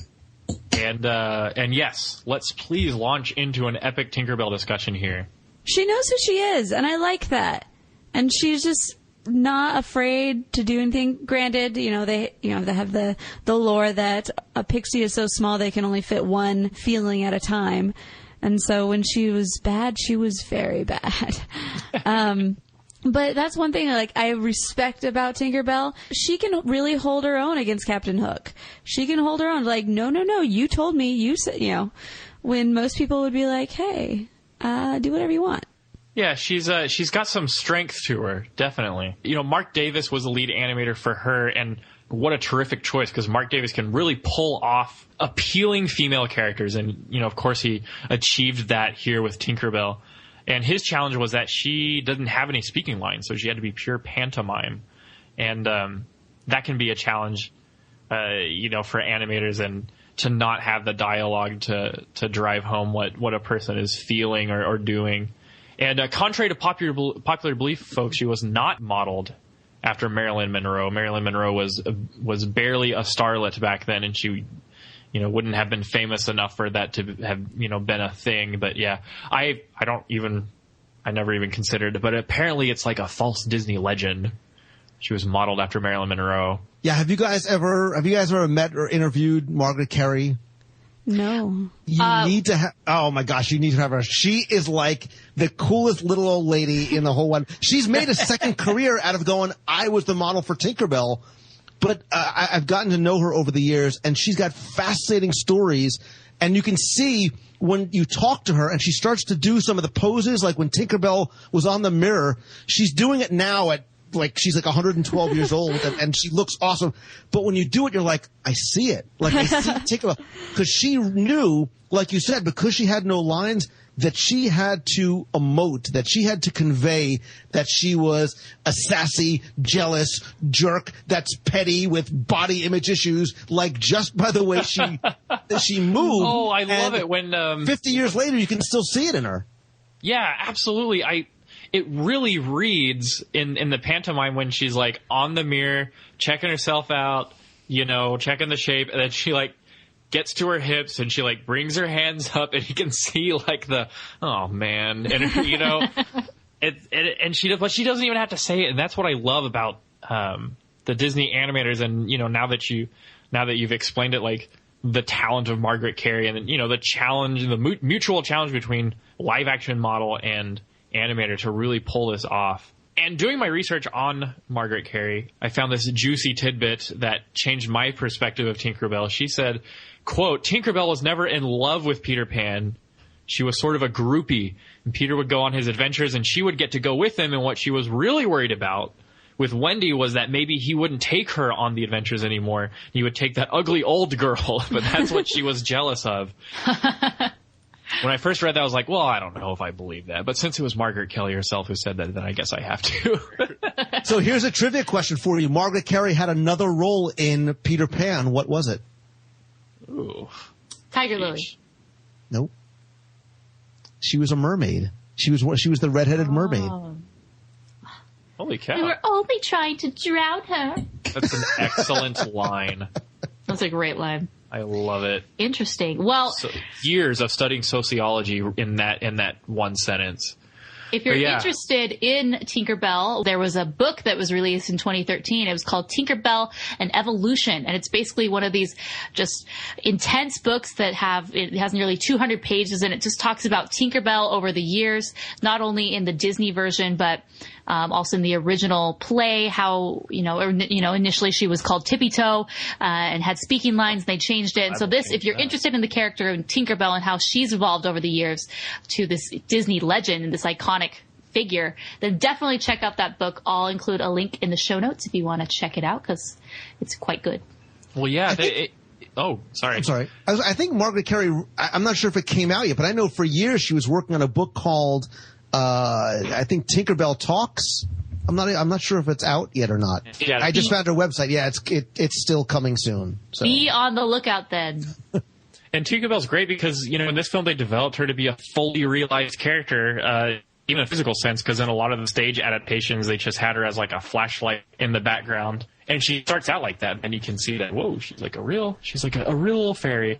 And yes, let's please launch into an epic Tinkerbell discussion here. She knows who she is, and I like that. And she's just not afraid to do anything. Granted, they have the lore that a pixie is so small they can only fit one feeling at a time. And so when she was bad, she was very bad. But that's one thing I respect about Tinkerbell. She can really hold her own against Captain Hook. She can hold her own. No, you told me, you said, when most people would be like, hey, do whatever you want. Yeah, she's got some strength to her, definitely. Mark Davis was the lead animator for her, and what a terrific choice, because Mark Davis can really pull off appealing female characters, and, of course, he achieved that here with Tinkerbell. And his challenge was that she doesn't have any speaking lines, so she had to be pure pantomime. And that can be a challenge, for animators, and to not have the dialogue to drive home what a person is feeling or doing. And contrary to popular belief, folks, she was not modeled after Marilyn Monroe. Marilyn Monroe was barely a starlet back then, and she wouldn't have been famous enough for that to have, been a thing. But yeah, I never even considered it, but apparently it's like a false Disney legend. She was modeled after Marilyn Monroe. Yeah. Have you guys ever met or interviewed Margaret Kerry? No. You need to oh my gosh, you need to have her. She is like the coolest little old lady in the whole one. She's made a second career out of going, I was the model for Tinkerbell. But I've gotten to know her over the years, and she's got fascinating stories. And you can see when you talk to her and she starts to do some of the poses, like when Tinkerbell was on the mirror, she's doing it now at she's 112 years old and she looks awesome. But when you do it, you're like, I see it. I see Tinkerbell. Because she knew, like you said, because she had no lines, that she had to emote, that she had to convey that she was a sassy, jealous jerk that's petty with body image issues, just by the way she moved. Oh, I love it when 50 years later you can still see it in her. Yeah, absolutely. it really reads in the pantomime when she's like on the mirror, checking herself out, you know, checking the shape, and then she like gets to her hips and she like brings her hands up and you can see like oh man, and you know, but she doesn't even have to say it, and that's what I love about the Disney animators. And you know, now that you've explained it, like the talent of Margaret Carey, and you know, the challenge, the mutual challenge between live action model and animator to really pull this off. And doing my research on Margaret Carey, I found this juicy tidbit that changed my perspective of Tinkerbell. She said, quote, "Tinkerbell was never in love with Peter Pan. She was sort of a groupie, and Peter would go on his adventures and she would get to go with him. And what she was really worried about with Wendy was that maybe he wouldn't take her on the adventures anymore. He would take that ugly old girl, but that's what she was jealous of." When I first read that, I was like, well, I don't know if I believe that. But since it was Margaret Kelly herself who said that, then I guess I have to. So here's a trivia question for you. Margaret Carey had another role in Peter Pan. What was it? Ooh. Tiger Lily. Nope. She was a mermaid. She was the redheaded mermaid. Holy cow. We were only trying to drown her. That's an excellent line. That's a great line. I love it. Interesting. Well, years of studying sociology in that one sentence. If you're interested in Tinkerbell, there was a book that was released in 2013. It was called Tinkerbell and Evolution. And it's basically one of these just intense books that it has nearly 200 pages, and it just talks about Tinkerbell over the years, not only in the Disney version, but also in the original play, how, initially she was called Tippy Toe, and had speaking lines, and they changed it. And so if you're interested in the character of Tinkerbell and how she's evolved over the years to this Disney legend and this iconic figure, then definitely check out that book. I'll include a link in the show notes if you want to check it out, because it's quite good. Well, yeah. Sorry. I'm sorry. I think Margaret Carey, I'm not sure if it came out yet, but I know for years she was working on a book called I think Tinkerbell Talks. I'm not sure if it's out yet or not. Yeah, I just found her website. Yeah, it's still coming soon. So. Be on the lookout then. And Tinkerbell's great because, in this film they developed her to be a fully realized character, even in a physical sense, because in a lot of the stage adaptations they just had her as like a flashlight in the background. And she starts out like that, and you can see that, whoa, she's like a real little fairy.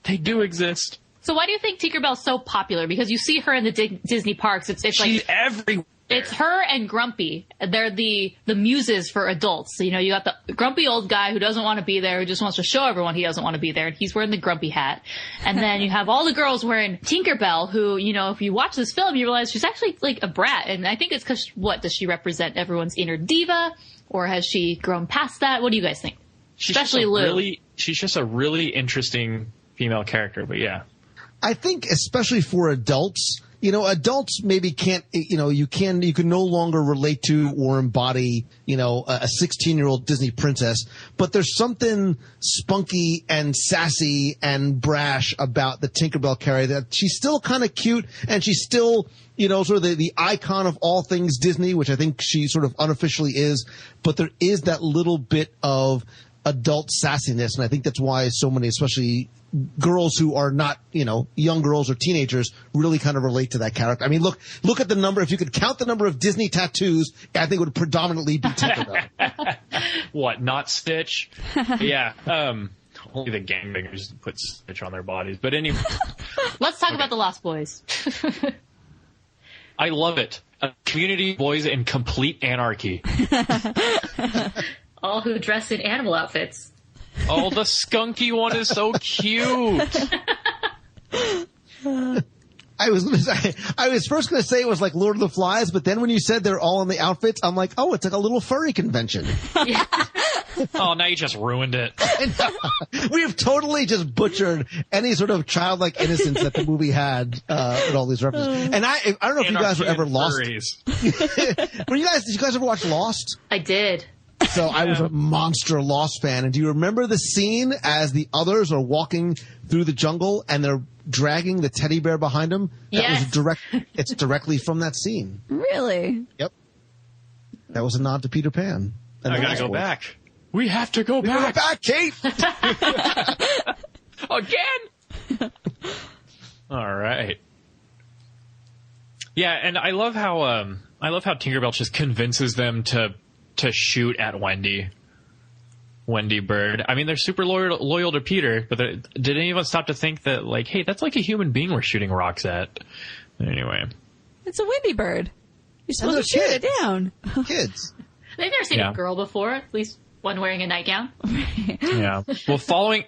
They do exist. So why do you think Tinkerbell's so popular? Because you see her in the Disney parks. She's like everywhere. It's her and Grumpy. They're the muses for adults. So, you got the grumpy old guy who doesn't want to be there, who just wants to show everyone he doesn't want to be there, and he's wearing the grumpy hat. And then you have all the girls wearing Tinkerbell, who, if you watch this film, you realize she's actually like a brat. And I think it's because, does she represent everyone's inner diva? Or has she grown past that? What do you guys think? Especially Lou. She's just a really interesting female character, but yeah. I think especially for adults, adults maybe can't, you can no longer relate to or embody, a 16-year-old Disney princess, but there's something spunky and sassy and brash about the Tinkerbell character that she's still kind of cute, and she's still, sort of the icon of all things Disney, which I think she sort of unofficially is, but there is that little bit of adult sassiness, and I think that's why so many, especially girls who are not, young girls or teenagers, really kind of relate to that character. I mean, look at the number. If you could count the number of Disney tattoos, I think it would predominantly be Tinkerbell. What, not Stitch? Yeah. Only the gangbangers put Stitch on their bodies. But anyway. Let's talk about the Lost Boys. I love it. A community of boys in complete anarchy. All who dress in animal outfits. Oh, the skunky one is so cute. I was first going to say it was like Lord of the Flies, but then when you said they're all in the outfits, I'm like, oh, it's like a little furry convention. Yeah. Oh, now you just ruined it. We have totally just butchered any sort of childlike innocence that the movie had with all these references. And I don't know if you guys were ever Lost. Did you guys ever watch Lost? I did. So I was a monster Lost fan. And do you remember the scene as the others are walking through the jungle and they're dragging the teddy bear behind them? Yes. It's directly from that scene. Really? Yep. That was a nod to Peter Pan. I gotta go back. We have to go back. Go back, Kate! Again! All right. Yeah, and I love how Tinkerbell just convinces them to shoot at Wendy Bird. I mean, they're super loyal to Peter, but did anyone stop to think that, like, hey, that's like a human being we're shooting rocks at? Anyway. It's a Wendy Bird. You're supposed to shoot it down. Kids. They've never seen a girl before, at least one wearing a nightgown. Yeah. Well, following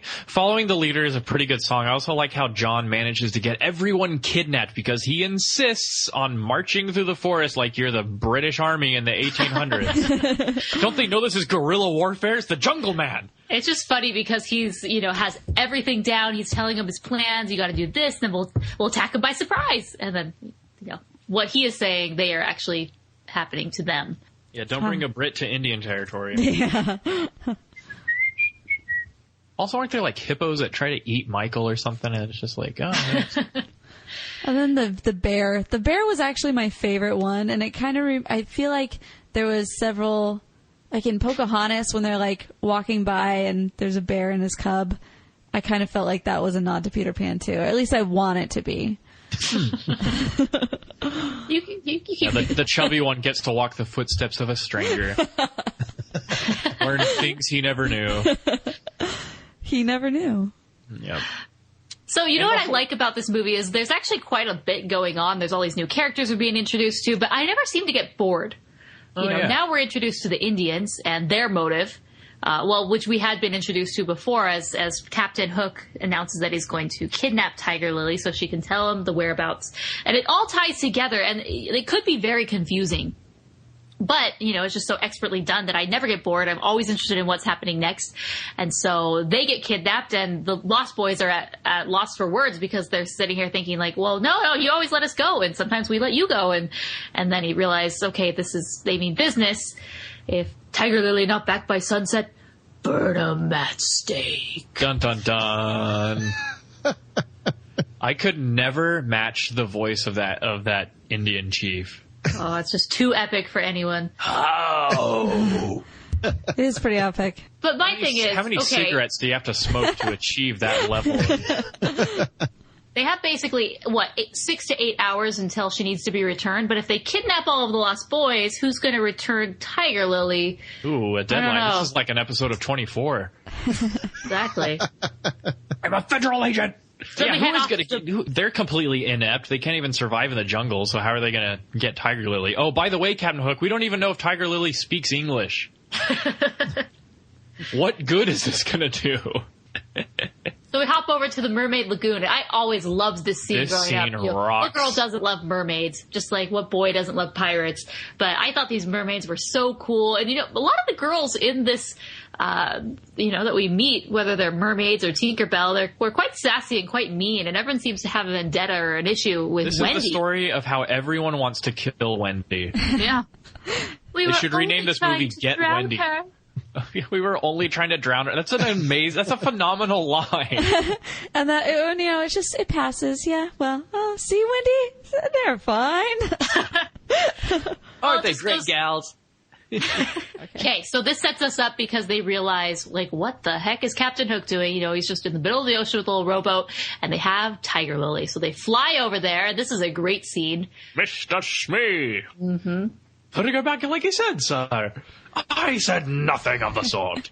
the leader is a pretty good song. I also like how John manages to get everyone kidnapped because he insists on marching through the forest like you're the British Army in the 1800s. Don't they know this is guerrilla warfare? It's the Jungle Man. It's just funny because he's, has everything down. He's telling them his plans. You got to do this, then we'll attack him by surprise. And then, what he is saying, they are actually happening to them. Yeah, don't bring a Brit to Indian territory. Yeah. Also, aren't there like hippos that try to eat Michael or something? And it's just like, oh. And then the bear. The bear was actually my favorite one, and it kind of I feel like there was several, like in Pocahontas when they're like walking by and there's a bear and his cub. I kind of felt like that was a nod to Peter Pan too, or at least I want it to be. The chubby one gets to walk the footsteps of a stranger. Learn things he never knew. He never knew. Yep. So what I like about this movie is there's actually quite a bit going on. There's all these new characters we're being introduced to, but I never seem to get bored. Now we're introduced to the Indians and their motive. Which we had been introduced to before as Captain Hook announces that he's going to kidnap Tiger Lily so she can tell him the whereabouts. And it all ties together, and it could be very confusing. But, it's just so expertly done that I never get bored. I'm always interested in what's happening next. And so they get kidnapped, and the Lost Boys are at loss for words because they're sitting here thinking like, well, no, you always let us go, and sometimes we let you go. And then he realized, okay, they mean business. If Tiger Lily not back by sunset, burn 'em at stake. Dun, dun, dun. I could never match the voice of that Indian chief. Oh, it's just too epic for anyone. Oh. It is pretty epic. But my thing is, how many cigarettes do you have to smoke to achieve that level? They have basically, 6 to 8 hours until she needs to be returned. But if they kidnap all of the Lost Boys, who's going to return Tiger Lily? Ooh, a deadline. This is like an episode of 24. Exactly. I'm a federal agent. So they're completely inept. They can't even survive in the jungle, so how are they going to get Tiger Lily? Oh, by the way, Captain Hook, we don't even know if Tiger Lily speaks English. What good is this going to do? So we hop over to the Mermaid Lagoon. I always loved this scene growing up. Rocks. What girl doesn't love mermaids? Just like what boy doesn't love pirates? But I thought these mermaids were so cool. And, a lot of the girls in this, that we meet, whether they're mermaids or Tinkerbell, we're quite sassy and quite mean. And everyone seems to have a vendetta or an issue with Wendy. This is the story of how everyone wants to kill Wendy. Yeah. They should rename this movie Get Wendy. Her. We were only trying to drown her. That's a phenomenal line. And that, it passes. Yeah. Well, see, Wendy, they're fine. Aren't they great gals? Okay, so this sets us up because they realize, like, what the heck is Captain Hook doing? He's just in the middle of the ocean with a little rowboat, and they have Tiger Lily. So they fly over there, and this is a great scene. Mr. Smee. Mm-hmm. Putting her back like he said, sir. I said nothing of the sort.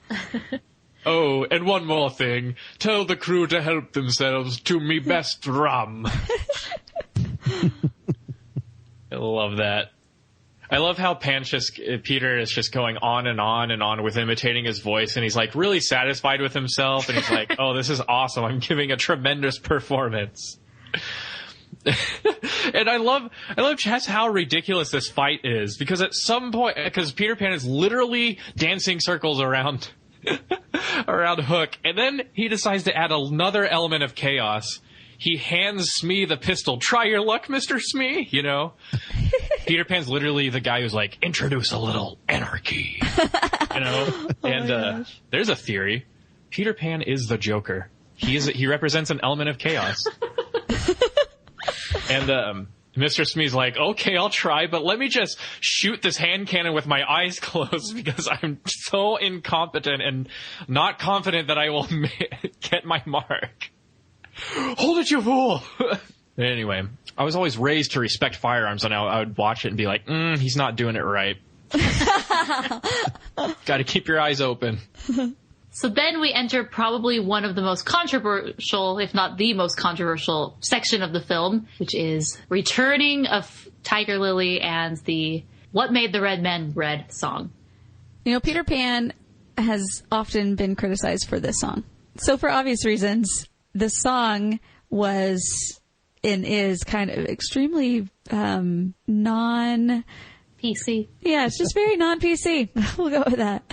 Oh, and one more thing. Tell the crew to help themselves to me best rum. I love that. I love how Peter is just going on and on and on with imitating his voice, and he's like really satisfied with himself, and he's like, oh, this is awesome. I'm giving a tremendous performance. And I love just how ridiculous this fight is, because at some point, because Peter Pan is literally dancing circles around Hook, and then he decides to add another element of chaos. He hands Smee the pistol. Try your luck, Mr. Smee, Peter Pan's literally the guy who's like, introduce a little anarchy, And there's a theory. Peter Pan is the Joker. He represents an element of chaos. And Mr. Smee's like, okay, I'll try, but let me just shoot this hand cannon with my eyes closed because I'm so incompetent and not confident that I will get my mark. Hold it, you fool! Anyway, I was always raised to respect firearms, and I would watch it and be like, he's not doing it right. Got to keep your eyes open. So then we enter probably one of the most controversial, if not the most controversial section of the film, which is returning of Tiger Lily and the What Made the Red Men Red song. You know, Peter Pan has often been criticized for this song. So for obvious reasons, the song was and is kind of extremely non-PC. Yeah, it's just very non-PC. We'll go with that.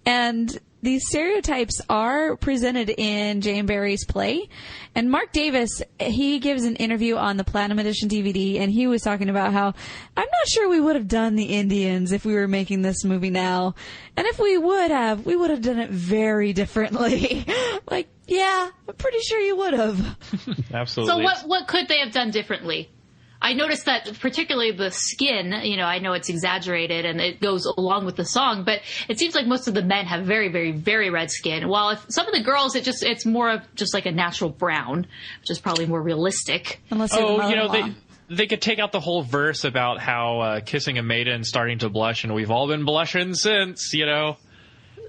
And these stereotypes are presented in Jane Barry's play. And Mark Davis, he gives an interview on the Platinum Edition DVD, and he was talking about how, I'm not sure we would have done the Indians if we were making this movie now. And if we would have done it very differently. Like, yeah, I'm pretty sure you would have. Absolutely. So what could they have done differently? I noticed that particularly the skin, you know, I know it's exaggerated and it goes along with the song, but it seems like most of the men have very, very, very red skin. While if some of the girls, it's more of just like a natural brown, which is probably more realistic. Unless you're they could take out the whole verse about how kissing a maiden starting to blush, and we've all been blushing since, you know.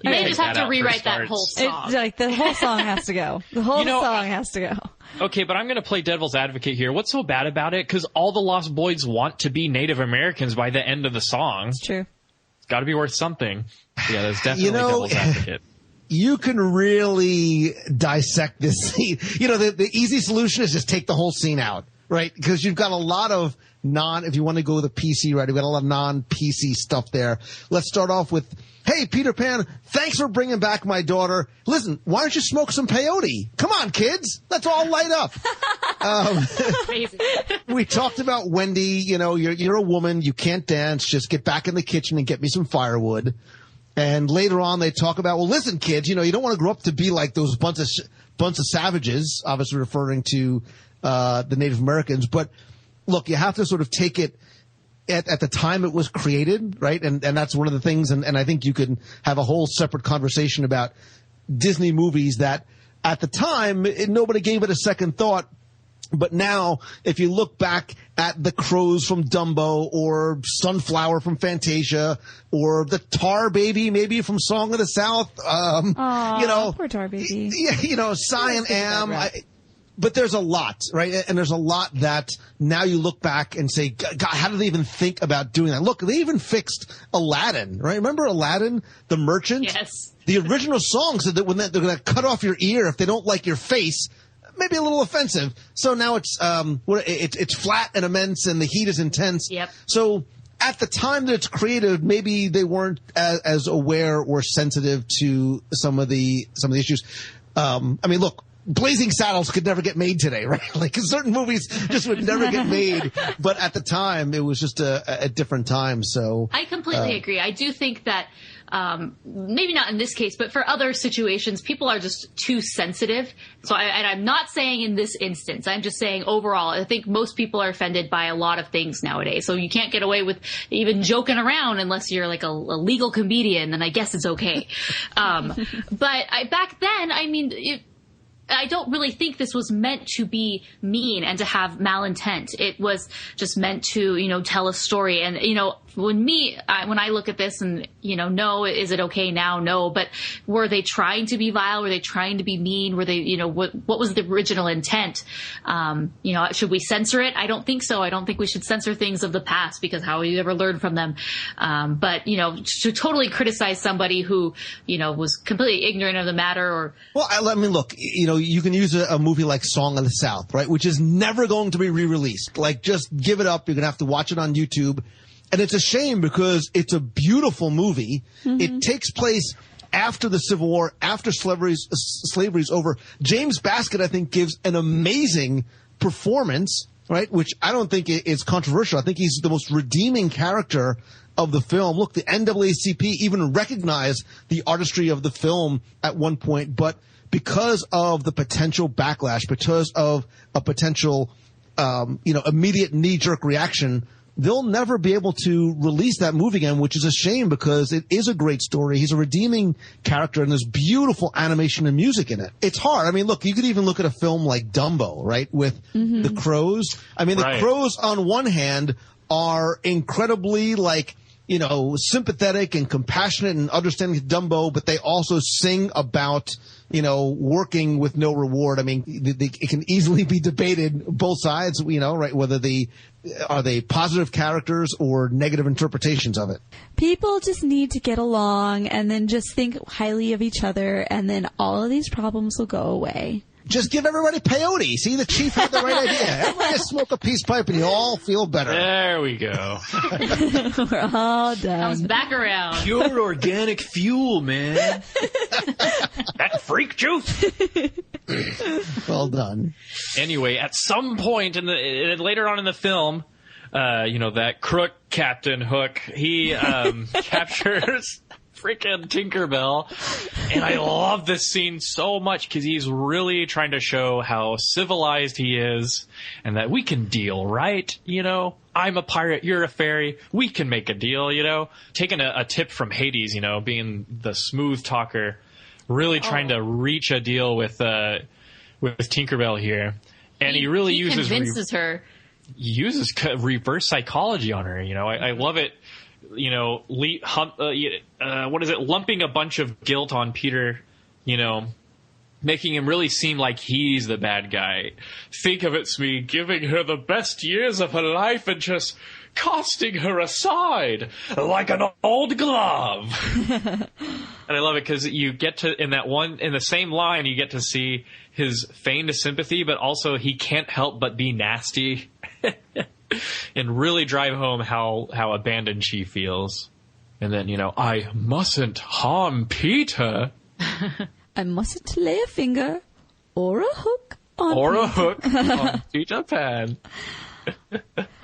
They just have to rewrite that whole song. It's like the whole song has to go. The whole song has to go. Okay, but I'm going to play devil's advocate here. What's so bad about it? Because all the Lost Boys want to be Native Americans by the end of the song. It's true. It's got to be worth something. Yeah, that's definitely devil's advocate. You can really dissect this scene. You know, the easy solution is just take the whole scene out, right? Because you've got a lot of if you want to go the PC route, you've got a lot of non-PC stuff there. Let's start off with, hey, Peter Pan, thanks for bringing back my daughter. Listen, why don't you smoke some peyote? Come on, kids. Let's all light up. We talked about Wendy. You know, you're a woman. You can't dance. Just get back in the kitchen and get me some firewood. And later on, they talk about, well, listen, kids, you know, you don't want to grow up to be like those bunch of savages, obviously referring to the Native Americans. But look, you have to sort of take it at the time it was created, right? And that's one of the things, and I think you can have a whole separate conversation about Disney movies that at the time, nobody gave it a second thought. But now, if you look back at the crows from Dumbo or Sunflower from Fantasia or the Tar Baby maybe from Song of the South, Aww, you know, poor Tar Baby. Yeah, you know, Cyan Am. But there's a lot, right? And there's a lot that now you look back and say, God, how did they even think about doing that? Look, they even fixed Aladdin, right? Remember Aladdin, the merchant? Yes. The original song said that when they're going to cut off your ear if they don't like your face, maybe a little offensive. So now it's flat and immense and the heat is intense. Yep. So at the time that it's created, maybe they weren't as aware or sensitive to some of the issues. I mean, look, Blazing Saddles could never get made today, right? Like certain movies just would never get made. But at the time, it was just a different time. So I completely agree. I do think that maybe not in this case, but for other situations, people are just too sensitive. So and I'm not saying in this instance, I'm just saying overall, I think most people are offended by a lot of things nowadays. So you can't get away with even joking around unless you're like a legal comedian, then I guess it's okay. But back then, I mean, I don't really think this was meant to be mean and to have malintent. It was just meant to, you know, tell a story. And, you know, when I look at this and, you know, no, is it okay now? No. But were they trying to be vile? Were they trying to be mean? Were they, you know, what was the original intent? You know, should we censor it? I don't think so. I don't think we should censor things of the past because how will you ever learn from them? But, you know, to totally criticize somebody who, you know, was completely ignorant of the matter or. Well, I mean, look, you know, you can use a movie like Song of the South, right? Which is never going to be re-released. Like, just give it up. You're going to have to watch it on YouTube. And it's a shame because it's a beautiful movie. Mm-hmm. It takes place after the Civil War, after slavery's over. James Baskett, I think, gives an amazing performance, right? Which I don't think is controversial. I think he's the most redeeming character of the film. Look, the NAACP even recognized the artistry of the film at one point, but because of the potential backlash, because of a potential, you know, immediate knee-jerk reaction, they'll never be able to release that movie again, which is a shame because it is a great story. He's a redeeming character, and there's beautiful animation and music in it. It's hard. I mean, look, you could even look at a film like Dumbo, right, with the crows. I mean, the crows on one hand are incredibly, like, you know, sympathetic and compassionate and understanding Dumbo, but they also sing about, you know, working with no reward. I mean, it can easily be debated both sides, you know, right, whether are they positive characters or negative interpretations of it. People just need to get along and then just think highly of each other, and then all of these problems will go away. Just give everybody peyote. See, the chief had the right idea. Everybody just smoke a peace pipe and you all feel better. There we go. We're all done. Comes back around. Pure organic fuel, man. That freak juice. Well done. Anyway, at some point later on in the film, you know, that crook Captain Hook, he captures freaking Tinkerbell, and I love this scene so much because he's really trying to show how civilized he is and that we can deal, right? You know, I'm a pirate, you're a fairy, we can make a deal, you know? Taking a tip from Hades, you know, being the smooth talker, really trying to reach a deal with Tinkerbell here. And he really uses reverse psychology on her, you know? I love it. You know, what is it? Lumping a bunch of guilt on Peter, you know, making him really seem like he's the bad guy. Think of it's me giving her the best years of her life and just casting her aside like an old glove. And I love it because you get to, in the same line, you get to see his feigned sympathy, but also he can't help but be nasty. And really drive home how abandoned she feels. And then, you know, I mustn't harm Peter. I mustn't lay a finger or a hook on Peter Pan.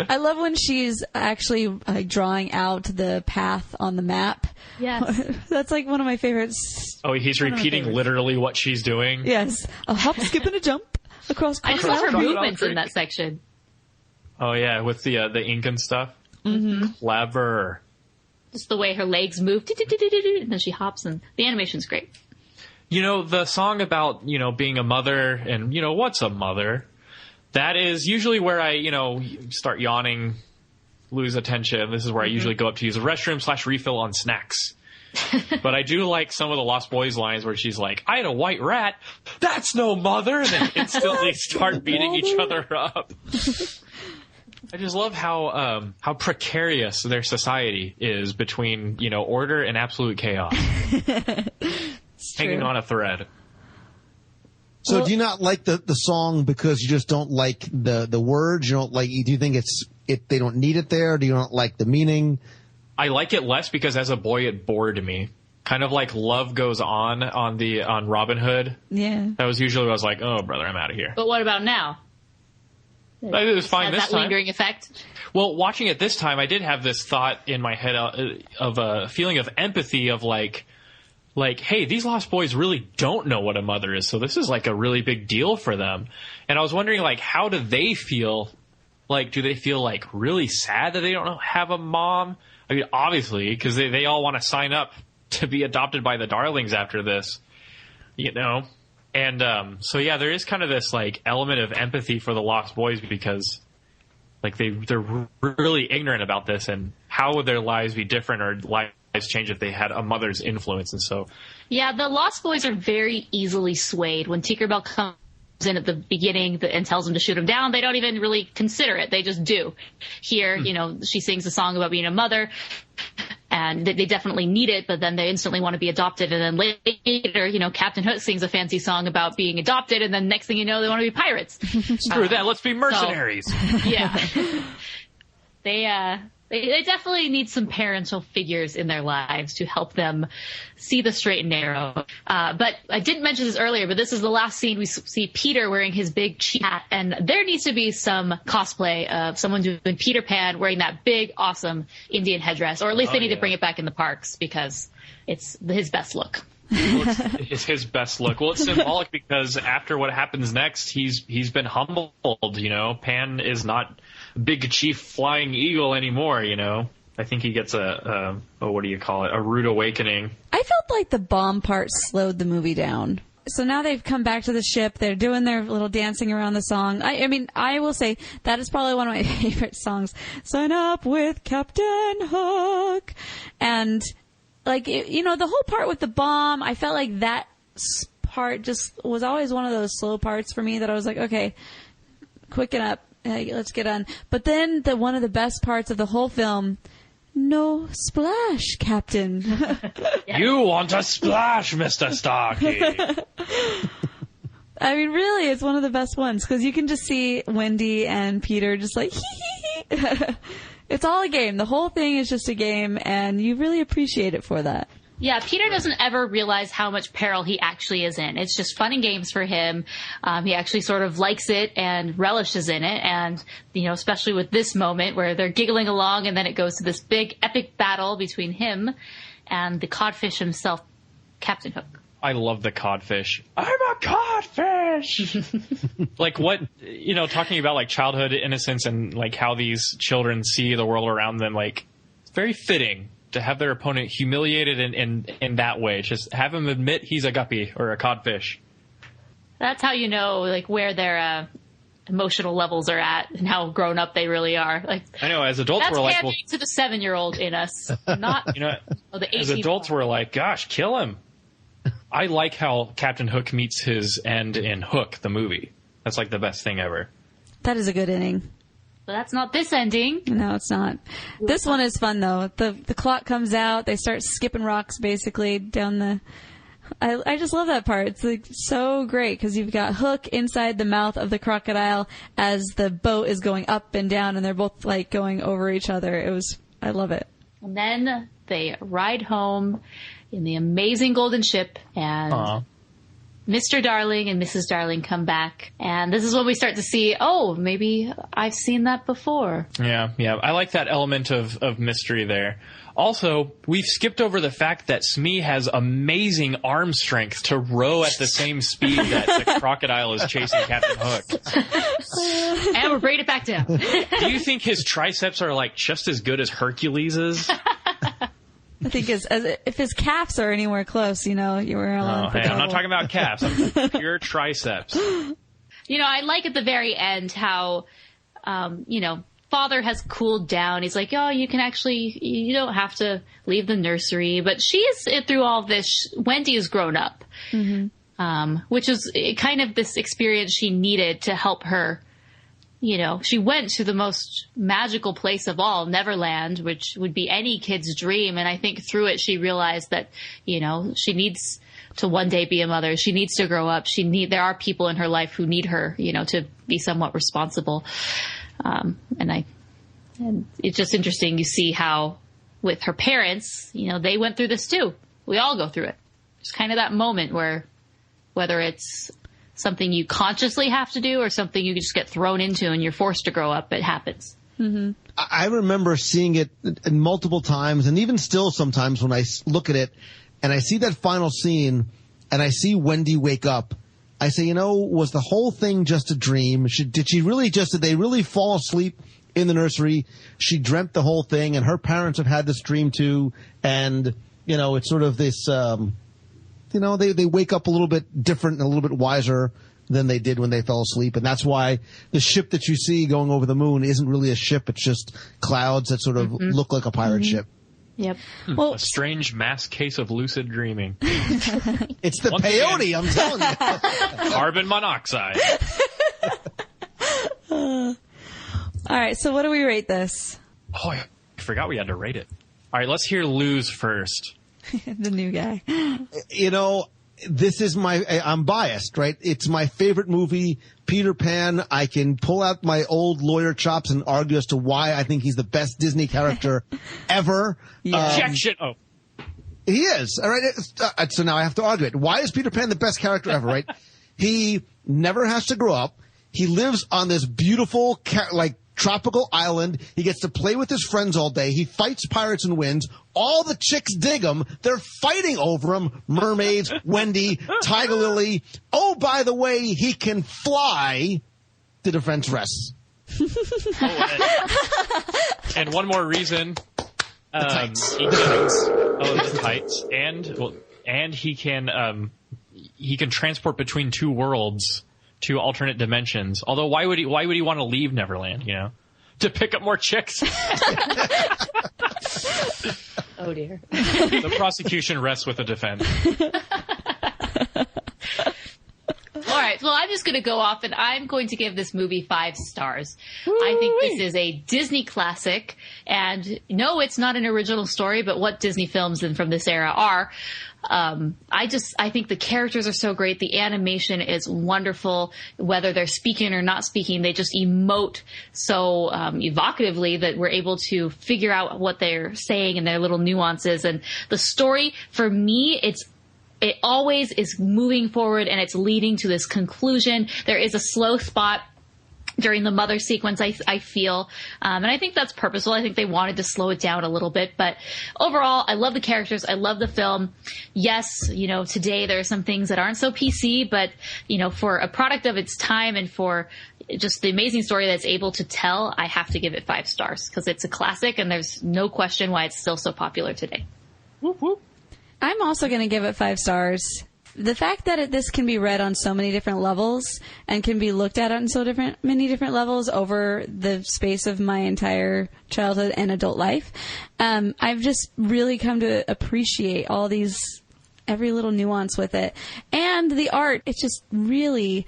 I love when she's actually drawing out the path on the map. Yes. That's like one of my favorites. Oh, he's repeating literally what she's doing? Yes. A hop, skip, and a jump across. I just love her movements in that section. Oh, yeah, with the ink and stuff. Mm-hmm. Clever. Just the way her legs move, and then she hops, and the animation's great. You know, the song about, you know, being a mother and, you know, what's a mother? That is usually where I, you know, start yawning, lose attention. This is where I usually go up to use the restroom / refill on snacks. But I do like some of the Lost Boys lines where she's like, I had a white rat. That's no mother. And then instantly start beating each other up. I just love how precarious their society is between, you know, order and absolute chaos. Hanging on a thread. So do you not like the song because you just don't like the words? You don't like? Do you think they don't need it there? Do you not like the meaning? I like it less because as a boy it bored me. Kind of like Love Goes On Robin Hood. Yeah. That was usually what I was like, oh brother, I'm out of here. But what about now? It was fine this time. Has that lingering effect? Well, watching it this time, I did have this thought in my head of a feeling of empathy of like, hey, these Lost Boys really don't know what a mother is, so this is like a really big deal for them. And I was wondering, like, how do they feel? Like, do they feel like really sad that they don't have a mom? I mean, obviously, because they all want to sign up to be adopted by the Darlings after this, you know? And so, yeah, there is kind of this, like, element of empathy for the Lost Boys because, like, they're really ignorant about this, and how would their lives be different or lives change if they had a mother's influence? And so... Yeah, the Lost Boys are very easily swayed. When Tinkerbell comes in at the beginning and tells them to shoot him down, they don't even really consider it. They just do. Here, you know, she sings a song about being a mother, and they definitely need it, but then they instantly want to be adopted. And then later, you know, Captain Hook sings a fancy song about being adopted, and then next thing you know, they want to be pirates. Screw that, let's be mercenaries. So, yeah. They definitely need some parental figures in their lives to help them see the straight and narrow. But I didn't mention this earlier, but this is the last scene we see Peter wearing his big cheap hat, and there needs to be some cosplay of someone doing Peter Pan wearing that big, awesome Indian headdress, or at least they need to bring it back in the parks because it's his best look. It's his best look. Well, it's symbolic because after what happens next, he's been humbled. You know, Pan is not Big Chief Flying Eagle anymore, you know. I think he gets a what do you call it? A rude awakening. I felt like the bomb part slowed the movie down. So now they've come back to the ship. They're doing their little dancing around the song. I mean, I will say that is probably one of my favorite songs. Sign up with Captain Hook. And, like, you know, the whole part with the bomb, I felt like that part just was always one of those slow parts for me that I was like, okay, quicken up. Let's get on. But then one of the best parts of the whole film, no splash, Captain. You want a splash, Mr. Starkey. I mean, really, it's one of the best ones because you can just see Wendy and Peter just like, it's all a game. The whole thing is just a game, and you really appreciate it for that. Yeah, Peter doesn't ever realize how much peril he actually is in. It's just fun and games for him. He actually sort of likes it and relishes in it. And, you know, especially with this moment where they're giggling along and then it goes to this big epic battle between him and the codfish himself, Captain Hook. I love the codfish. I'm a codfish! Like what, you know, talking about like childhood innocence and like how these children see the world around them, like it's very fitting to have their opponent humiliated in that way. Just have him admit he's a guppy or a codfish. That's how you know, like, where their emotional levels are at and how grown up they really are. Like, I know, as adults we're like, well, to the 7-year-old in us, not, you know, the 18. As adults we're like, gosh, kill him. I like how Captain Hook meets his end in Hook, the movie. That's like the best thing ever. That is a good ending. But that's not this ending. No, it's not. This one is fun, though. The clock comes out. They start skipping rocks, basically, down the... I just love that part. It's like so great, because you've got Hook inside the mouth of the crocodile as the boat is going up and down, and they're both, like, going over each other. I love it. And then they ride home in the amazing golden ship, and... Mr. Darling and Mrs. Darling come back, and this is when we start to see, oh, maybe I've seen that before. Yeah. I like that element of mystery there. Also, we've skipped over the fact that Smee has amazing arm strength to row at the same speed that the crocodile is chasing Captain Hook. And we're bringing it back down. Do you think his triceps are like just as good as Hercules's? I think if his calves are anywhere close, you know, you were allowed. Oh, hey, I'm not talking about calves. I'm talking pure triceps. You know, I like at the very end how, you know, Father has cooled down. He's like, oh, you don't have to leave the nursery. But she is, through all this, Wendy has grown up, which is kind of this experience she needed to help her. You know, she went to the most magical place of all, Neverland, which would be any kid's dream. And I think through it, she realized that, you know, she needs to one day be a mother. She needs to grow up. There are people in her life who need her, you know, to be somewhat responsible. And it's just interesting. You see how with her parents, you know, they went through this too. We all go through it. It's kind of that moment where whether it's something you consciously have to do or something you just get thrown into and you're forced to grow up, it happens. Mm-hmm. I remember seeing it multiple times, and even still sometimes when I look at it and I see that final scene and I see Wendy wake up, I say, you know, was the whole thing just a dream? Did they really fall asleep in the nursery? She dreamt the whole thing, and her parents have had this dream too, and, you know, it's sort of this... you know, they wake up a little bit different and a little bit wiser than they did when they fell asleep. And that's why the ship that you see going over the moon isn't really a ship. It's just clouds that sort of look like a pirate ship. Yep. Well, a strange mass case of lucid dreaming. It's the peyote, I'm telling you. Carbon monoxide. All right, so what do we rate this? Oh, I forgot we had to rate it. All right, let's hear Lou's first. The new guy. You know, this is I'm biased, right? It's my favorite movie, Peter Pan. I can pull out my old lawyer chops and argue as to why I think he's the best Disney character ever. Objection. He is. All right. So now I have to argue it. Why is Peter Pan the best character ever, right? He never has to grow up. He lives on this beautiful, tropical island. He gets to play with his friends all day. He fights pirates and wins. All the chicks dig him. They're fighting over him. Mermaids, Wendy, Tiger Lily. Oh, by the way, he can fly. The defense rests. And one more reason. The tights. The tights. And he can transport between two worlds, two alternate dimensions. Although why would he want to leave Neverland, you know? To pick up more chicks? Oh dear. The prosecution rests with the defense. All right, well, I'm just going to go off, and I'm going to give this movie 5 stars. I think this is a Disney classic, and no, it's not an original story, but what Disney films from this era are. I think the characters are so great. The animation is wonderful. Whether they're speaking or not speaking, they just emote so evocatively that we're able to figure out what they're saying and their little nuances. And the story, for me, it always is moving forward and it's leading to this conclusion. There is a slow spot during the mother sequence, I feel. And I think that's purposeful. I think they wanted to slow it down a little bit. But overall, I love the characters. I love the film. Yes, you know, today there are some things that aren't so PC, but, you know, for a product of its time and for just the amazing story that's able to tell, I have to give it 5 stars because it's a classic and there's no question why it's still so popular today. Whoop, whoop. I'm also going to give it 5 stars. The fact that this can be read on so many different levels and can be looked at on many different levels over the space of my entire childhood and adult life, I've just really come to appreciate all these, every little nuance with it. And the art, it just really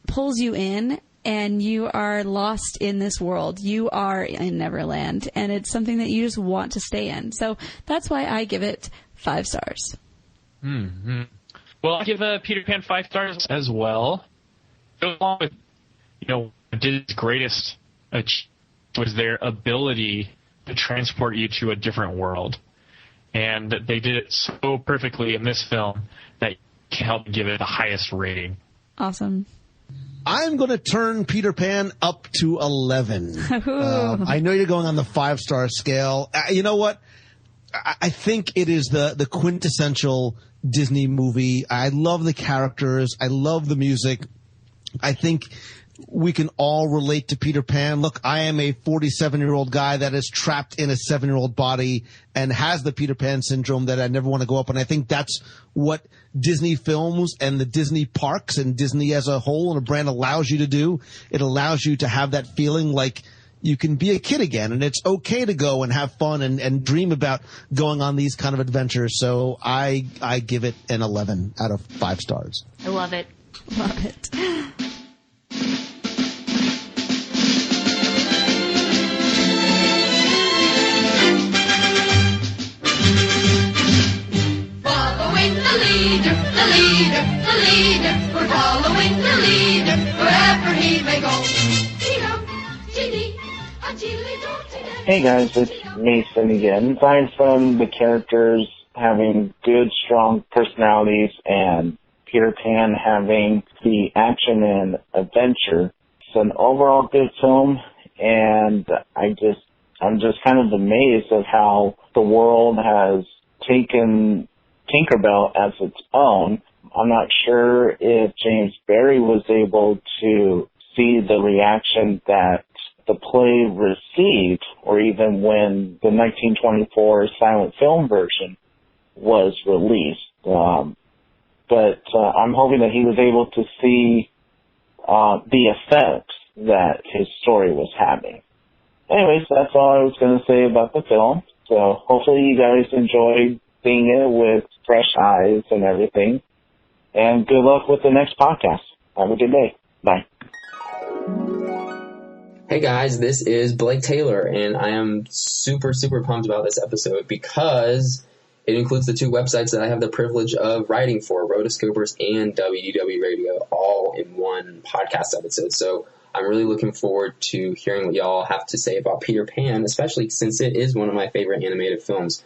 pulls you in and you are lost in this world. You are in Neverland and it's something that you just want to stay in. So that's why I give it 5 stars. Mm-hmm. Well, I give Peter Pan 5 stars as well. Go along with, you know, Disney's greatest achievement was their ability to transport you to a different world. And they did it so perfectly in this film that you can help give it the highest rating. Awesome. I'm going to turn Peter Pan up to 11. I know you're going on the 5-star scale. You know what? I think it is the quintessential Disney movie. I love the characters. I love the music. I think we can all relate to Peter Pan. Look, I am a 47-year-old guy that is trapped in a 7-year-old body and has the Peter Pan syndrome that I never want to go up. And I think that's what Disney films and the Disney parks and Disney as a whole and a brand allows you to do. It allows you to have that feeling like you can be a kid again, and it's okay to go and have fun and dream about going on these kind of adventures. So I give it an 11 out of 5 stars. I love it. Love it. Following the leader, the leader, the leader. We're following the leader wherever he may go. Hey guys, it's Mason again. Aside from the characters having good, strong personalities and Peter Pan having the action and adventure, it's an overall good film, and I'm just kind of amazed at how the world has taken Tinkerbell as its own. I'm not sure if James Barry was able to see the reaction that the play received, or even when the 1924 silent film version was released. But I'm hoping that he was able to see the effects that his story was having. Anyways, that's all I was going to say about the film. So hopefully you guys enjoyed seeing it with fresh eyes and everything. And good luck with the next podcast. Have a good day. Bye. Hey guys, this is Blake Taylor, and I am super pumped about this episode because it includes the 2 websites that I have the privilege of writing for, Rotoscopers and WDW Radio, all in one podcast episode. So I'm really looking forward to hearing what y'all have to say about Peter Pan, especially since it is one of my favorite animated films.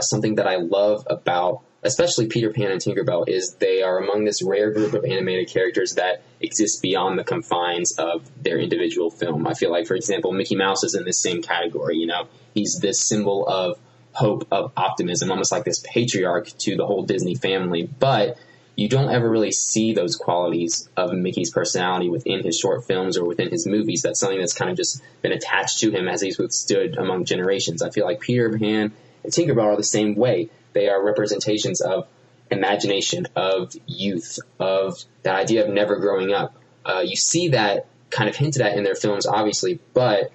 Something that I love about especially Peter Pan and Tinkerbell is they are among this rare group of animated characters that exist beyond the confines of their individual film. I feel like, for example, Mickey Mouse is in this same category. You know, he's this symbol of hope, of optimism, almost like this patriarch to the whole Disney family. But, you don't ever really see those qualities of Mickey's personality within his short films or within his movies. That's something that's kind of just been attached to him as he's withstood among generations. I feel like Peter Pan and Tinkerbell are the same way. They are representations of imagination, of youth, of that idea of never growing up. You see that kind of hinted at in their films, obviously, but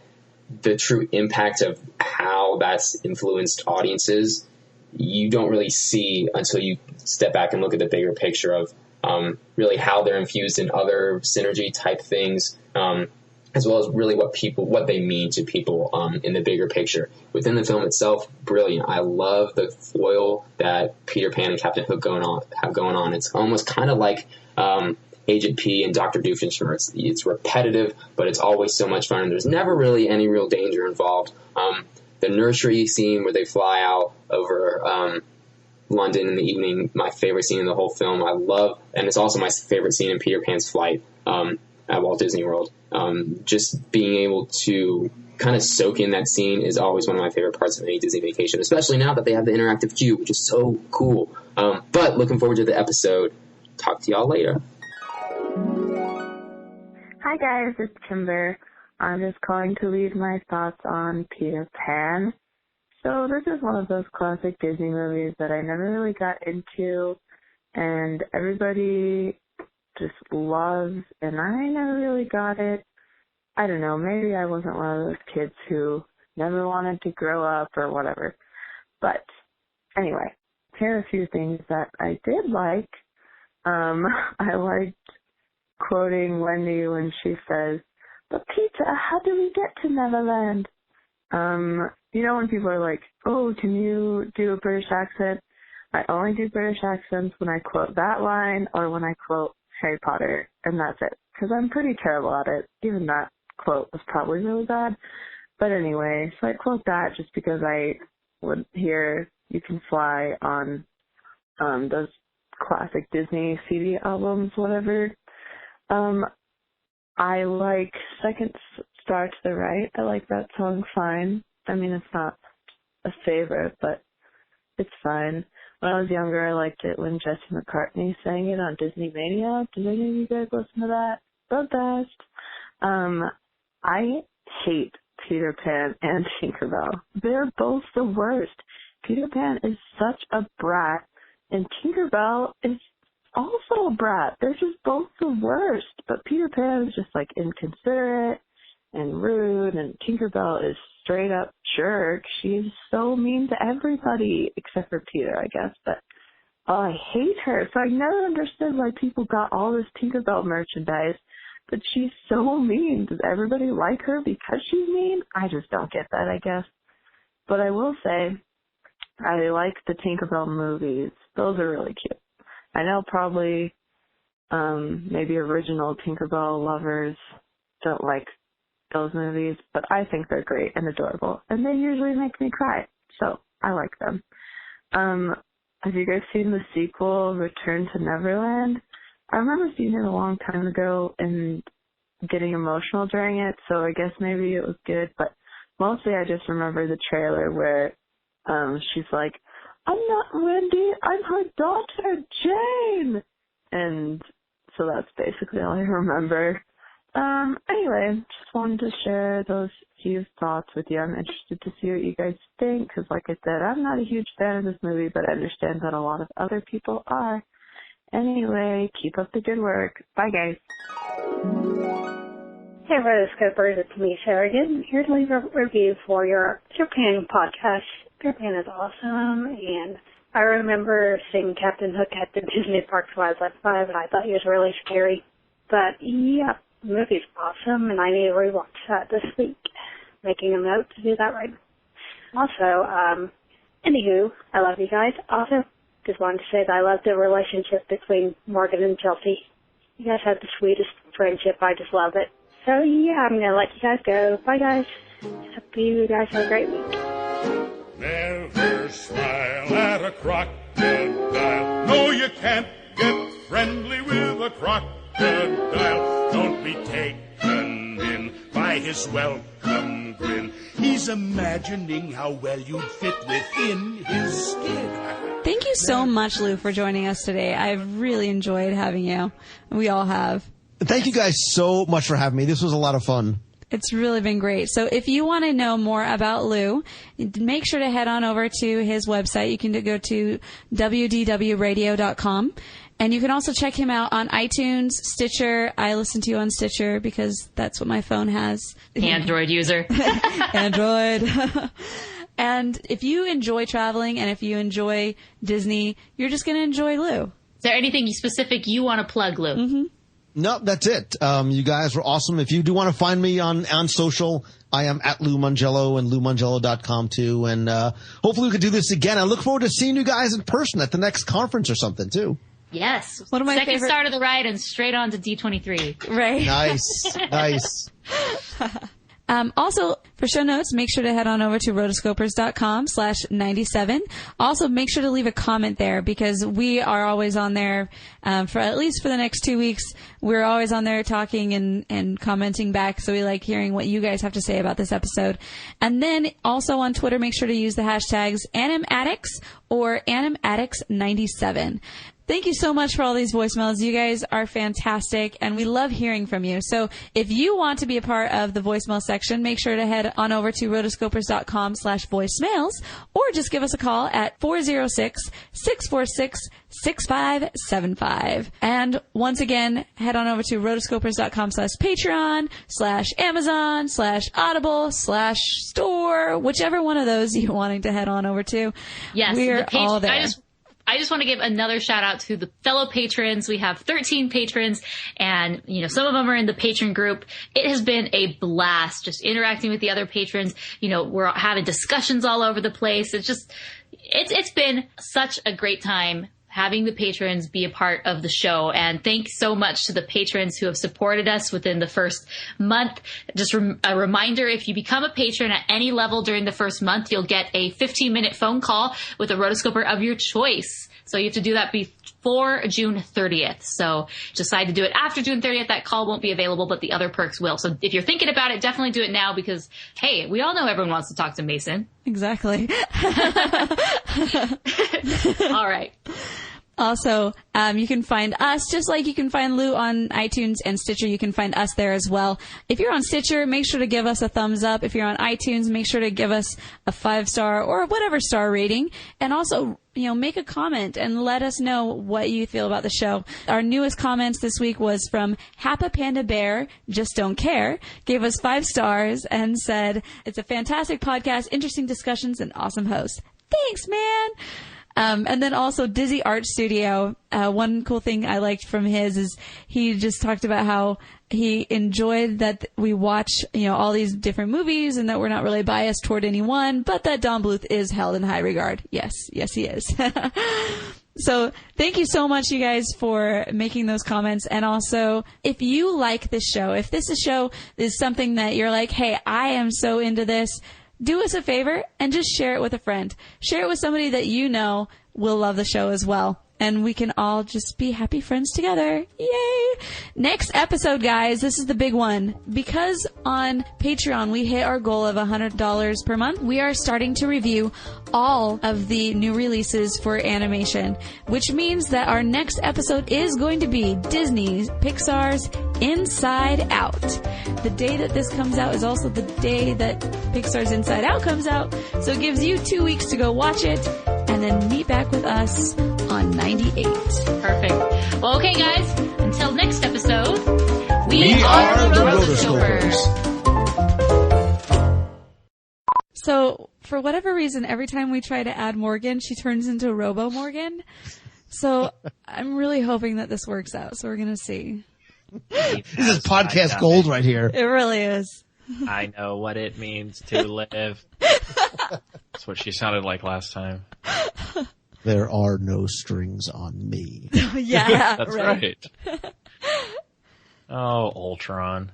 the true impact of how that's influenced audiences, you don't really see until you step back and look at the bigger picture of really how they're infused in other synergy type things, as well as really what they mean to people in the bigger picture. Within the film itself, brilliant. I love the foil that Peter Pan and Captain Hook have going on. It's almost kind of like Agent P and Dr. Doofenshmirtz. It's repetitive, but it's always so much fun, and there's never really any real danger involved. The nursery scene where they fly out over London in the evening, my favorite scene in the whole film. I love, and it's also my favorite scene in Peter Pan's flight at Walt Disney World. Just being able to kind of soak in that scene is always one of my favorite parts of any Disney vacation, especially now that they have the interactive cube, which is so cool. But looking forward to the episode. Talk to y'all later. Hi guys, it's Kimber. I'm just calling to leave my thoughts on Peter Pan. So this is one of those classic Disney movies that I never really got into, and everybody just loves, and I never really got it. I don't know, maybe I wasn't one of those kids who never wanted to grow up or whatever. But anyway, here are a few things that I did like. I liked quoting Wendy when she says, "But Peter, how do we get to Neverland?" You know when people are like, "Oh, can you do a British accent?" I only do British accents when I quote that line or when I quote Harry Potter, and that's it. Because I'm pretty terrible at it. Even that quote was probably really bad. But anyway, so I quote that just because I would hear "You Can Fly" on those classic Disney CD albums, whatever. I like Second Star to the Right. I like that song fine. I mean, it's not a favorite, but it's fine. When I was younger, I liked it when Jesse McCartney sang it on Disney Mania. Did any of you guys listen to that? The best. I hate Peter Pan and Tinkerbell. They're both the worst. Peter Pan is such a brat, and Tinkerbell is also a brat. They're just both the worst. But Peter Pan is just like inconsiderate and rude, and Tinkerbell is straight up jerk. She's so mean to everybody except for Peter, I guess. But I hate her. So I never understood why people got all this Tinkerbell merchandise. But she's so mean. Does everybody like her because she's mean? I just don't get that, I guess. But I will say, I like the Tinkerbell movies. Those are really cute. I know probably maybe original Tinkerbell lovers don't like those movies, but I think they're great and adorable, and they usually make me cry, so I like them. Have you guys seen the sequel, Return to Neverland? I remember seeing it a long time ago and getting emotional during it, so I guess maybe it was good, but mostly I just remember the trailer where she's like, "I'm not Wendy, I'm her daughter, Jane!" And so that's basically all I remember. Anyway, just wanted to share those few thoughts with you. I'm interested to see what you guys think, because like I said, I'm not a huge fan of this movie, but I understand that a lot of other people are. Anyway, keep up the good work. Bye, guys. Hey, Rotoscopers, it's me, Sarah, again, here to leave a review for your Peter Pan podcast. Peter Pan is awesome, and I remember seeing Captain Hook at the Disney parks when I was like 5, and I thought he was really scary. But, yeah, the movie's awesome, and I need to rewatch that this week. Making a note to do that right now. Also, anywho, I love you guys. Also, just wanted to say that I love the relationship between Morgan and Chelsea. You guys have the sweetest friendship. I just love it. So, yeah, I'm going to let you guys go. Bye, guys. Hope you guys have a great week. Never smile at a crocodile. No, you can't get friendly with a crocodile. Don't be taken in by his welcome grin. He's imagining how well you'd fit within his skin. Thank you you so much, Lou, for joining us today. I've really enjoyed having you. We all have. Thank you guys so much for having me. This was a lot of fun. It's really been great. So if you want to know more about Lou, make sure to head on over to his website. You can go to WDWRadio.com. And you can also check him out on iTunes, Stitcher. I listen to you on Stitcher because that's what my phone has. Android user. Android. And if you enjoy traveling and if you enjoy Disney, you're just going to enjoy Lou. Is there anything specific you want to plug, Lou? Mm-hmm. No, that's it. You guys were awesome. If you do want to find me on social, I am at Lou Mongello and LouMongello.com too. And hopefully we could do this again. I look forward to seeing you guys in person at the next conference or something too. Yes. One of my Second favorite... start of the ride and straight on to D23. Right. Nice. Nice. Also, for show notes, make sure to head on over to rotoscopers.com/97. Also, make sure to leave a comment there because we are always on there for at least for the next 2 weeks. We're always on there talking and commenting back, so we like hearing what you guys have to say about this episode. And then also on Twitter, make sure to use the hashtags AnimAddicts or AnimAddicts97. Thank you so much for all these voicemails. You guys are fantastic, and we love hearing from you. So if you want to be a part of the voicemail section, make sure to head on over to rotoscopers.com/voicemails, or just give us a call at 406-646-6575. And once again, head on over to rotoscopers.com/Patreon/Amazon/Audible/store, whichever one of those you're wanting to head on over to. Yes, we're all there. I just want to give another shout out to the fellow patrons. We have 13 patrons and, some of them are in the patron group. It has been a blast just interacting with the other patrons. We're having discussions all over the place. It's been such a great time having the patrons be a part of the show. And thanks so much to the patrons who have supported us within the first month. Just a reminder, if you become a patron at any level during the first month, you'll get a 15-minute phone call with a rotoscoper of your choice. So you have to do that before June 30th. So decide to do it after June 30th. That call won't be available, but the other perks will. So if you're thinking about it, definitely do it now because, hey, we all know everyone wants to talk to Mason. Exactly. All right. Also, you can find us, just like you can find Lou on iTunes and Stitcher, you can find us there as well. If you're on Stitcher, make sure to give us a thumbs up. If you're on iTunes, make sure to give us a 5-star or whatever star rating. And also, make a comment and let us know what you feel about the show. Our newest comments this week was from Happa Panda Bear, Just Don't Care, gave us 5 stars and said, it's a fantastic podcast, interesting discussions, and awesome host. Thanks, man! And then also Dizzy Art Studio. One cool thing I liked from his is he just talked about how he enjoyed that we watch, all these different movies and that we're not really biased toward any one, but that Don Bluth is held in high regard. Yes, he is. So thank you so much, you guys, for making those comments. And also, if you like this show, if this show is something that you're like, hey, I am so into this, do us a favor and just share it with a friend. Share it with somebody that you know will love the show as well. And we can all just be happy friends together. Yay! Next episode, guys, this is the big one. Because on Patreon we hit our goal of $100 per month, we are starting to review all of the new releases for animation, which means that our next episode is going to be Disney Pixar's Inside Out. The day that this comes out is also the day that Pixar's Inside Out comes out, so it gives you 2 weeks to go watch it and then meet back with us on 98. Perfect. Well, okay, guys, until next episode, we are the Rotoscopers. So, for whatever reason, every time we try to add Morgan, she turns into Robo Morgan. So, I'm really hoping that this works out. So, we're going to see. This is podcast gold right here. It really is. I know what it means to live. That's what she sounded like last time. There are no strings on me. Yeah, that's right. Oh, Ultron.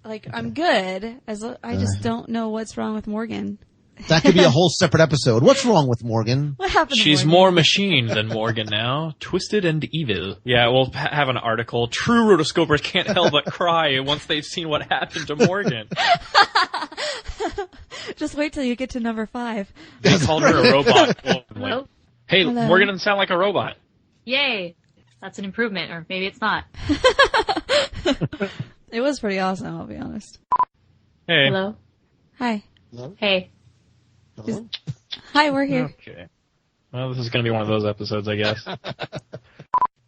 Like, I'm good. I just don't know what's wrong with Morgan. That could be a whole separate episode. What's wrong with Morgan? What happened to She's Morgan? more machine than Morgan now. Twisted and evil. Yeah, we'll have an article. True rotoscopers can't help but cry once they've seen what happened to Morgan. Just wait till you get to number 5. They called her a robot. Well, Hey, Hello. Morgan doesn't sound like a robot. Yay. That's an improvement, or maybe it's not. It was pretty awesome, I'll be honest. Hey. Hello? Hi. Hello? Hey. Hello? Hi, we're here. Okay. Well, this is going to be one of those episodes, I guess.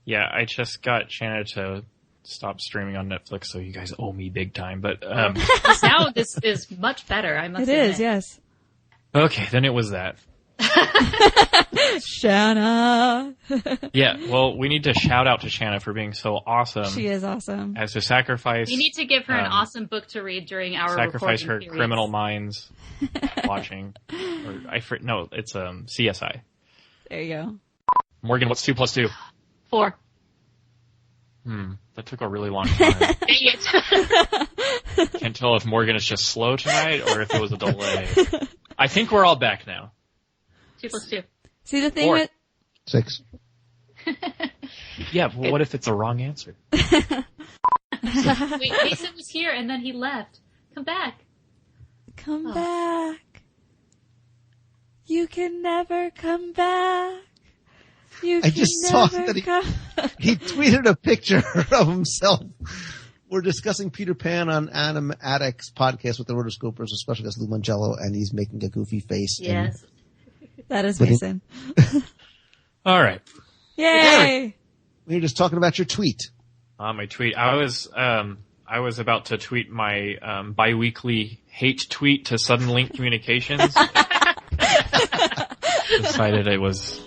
Yeah, I just got Shanna to stop streaming on Netflix, so you guys owe me big time. But Now this is much better, I must It admit. is, yes. okay, then it was that. Shanna. Yeah, well, we need to shout out to Shanna for being so awesome. She is awesome. As to sacrifice. We need to give her an awesome book to read during our sacrifice her recording Criminal Minds watching. No, it's CSI. There you go. Morgan, what's 2 + 2? 4. That took a really long time. Dang it. Can't tell if Morgan is just slow tonight or if it was a delay. I think we're all back now. 2 + 2. See, the thing 4. with... 6. Yeah, but what if it's a wrong answer? Wait, Mason was here and then he left. Come back. Come back. You can never come back. You I can just saw never that come... he tweeted a picture of himself. We're discussing Peter Pan on Adam Addict's podcast with the Rotoscopers, with special guest Lou Mongello, and he's making a goofy face. Yes. That is Mason. All right. Yay! We were just talking about your tweet. My tweet. I was about to tweet my bi-weekly hate tweet to Sudden Link Communications. Decided it was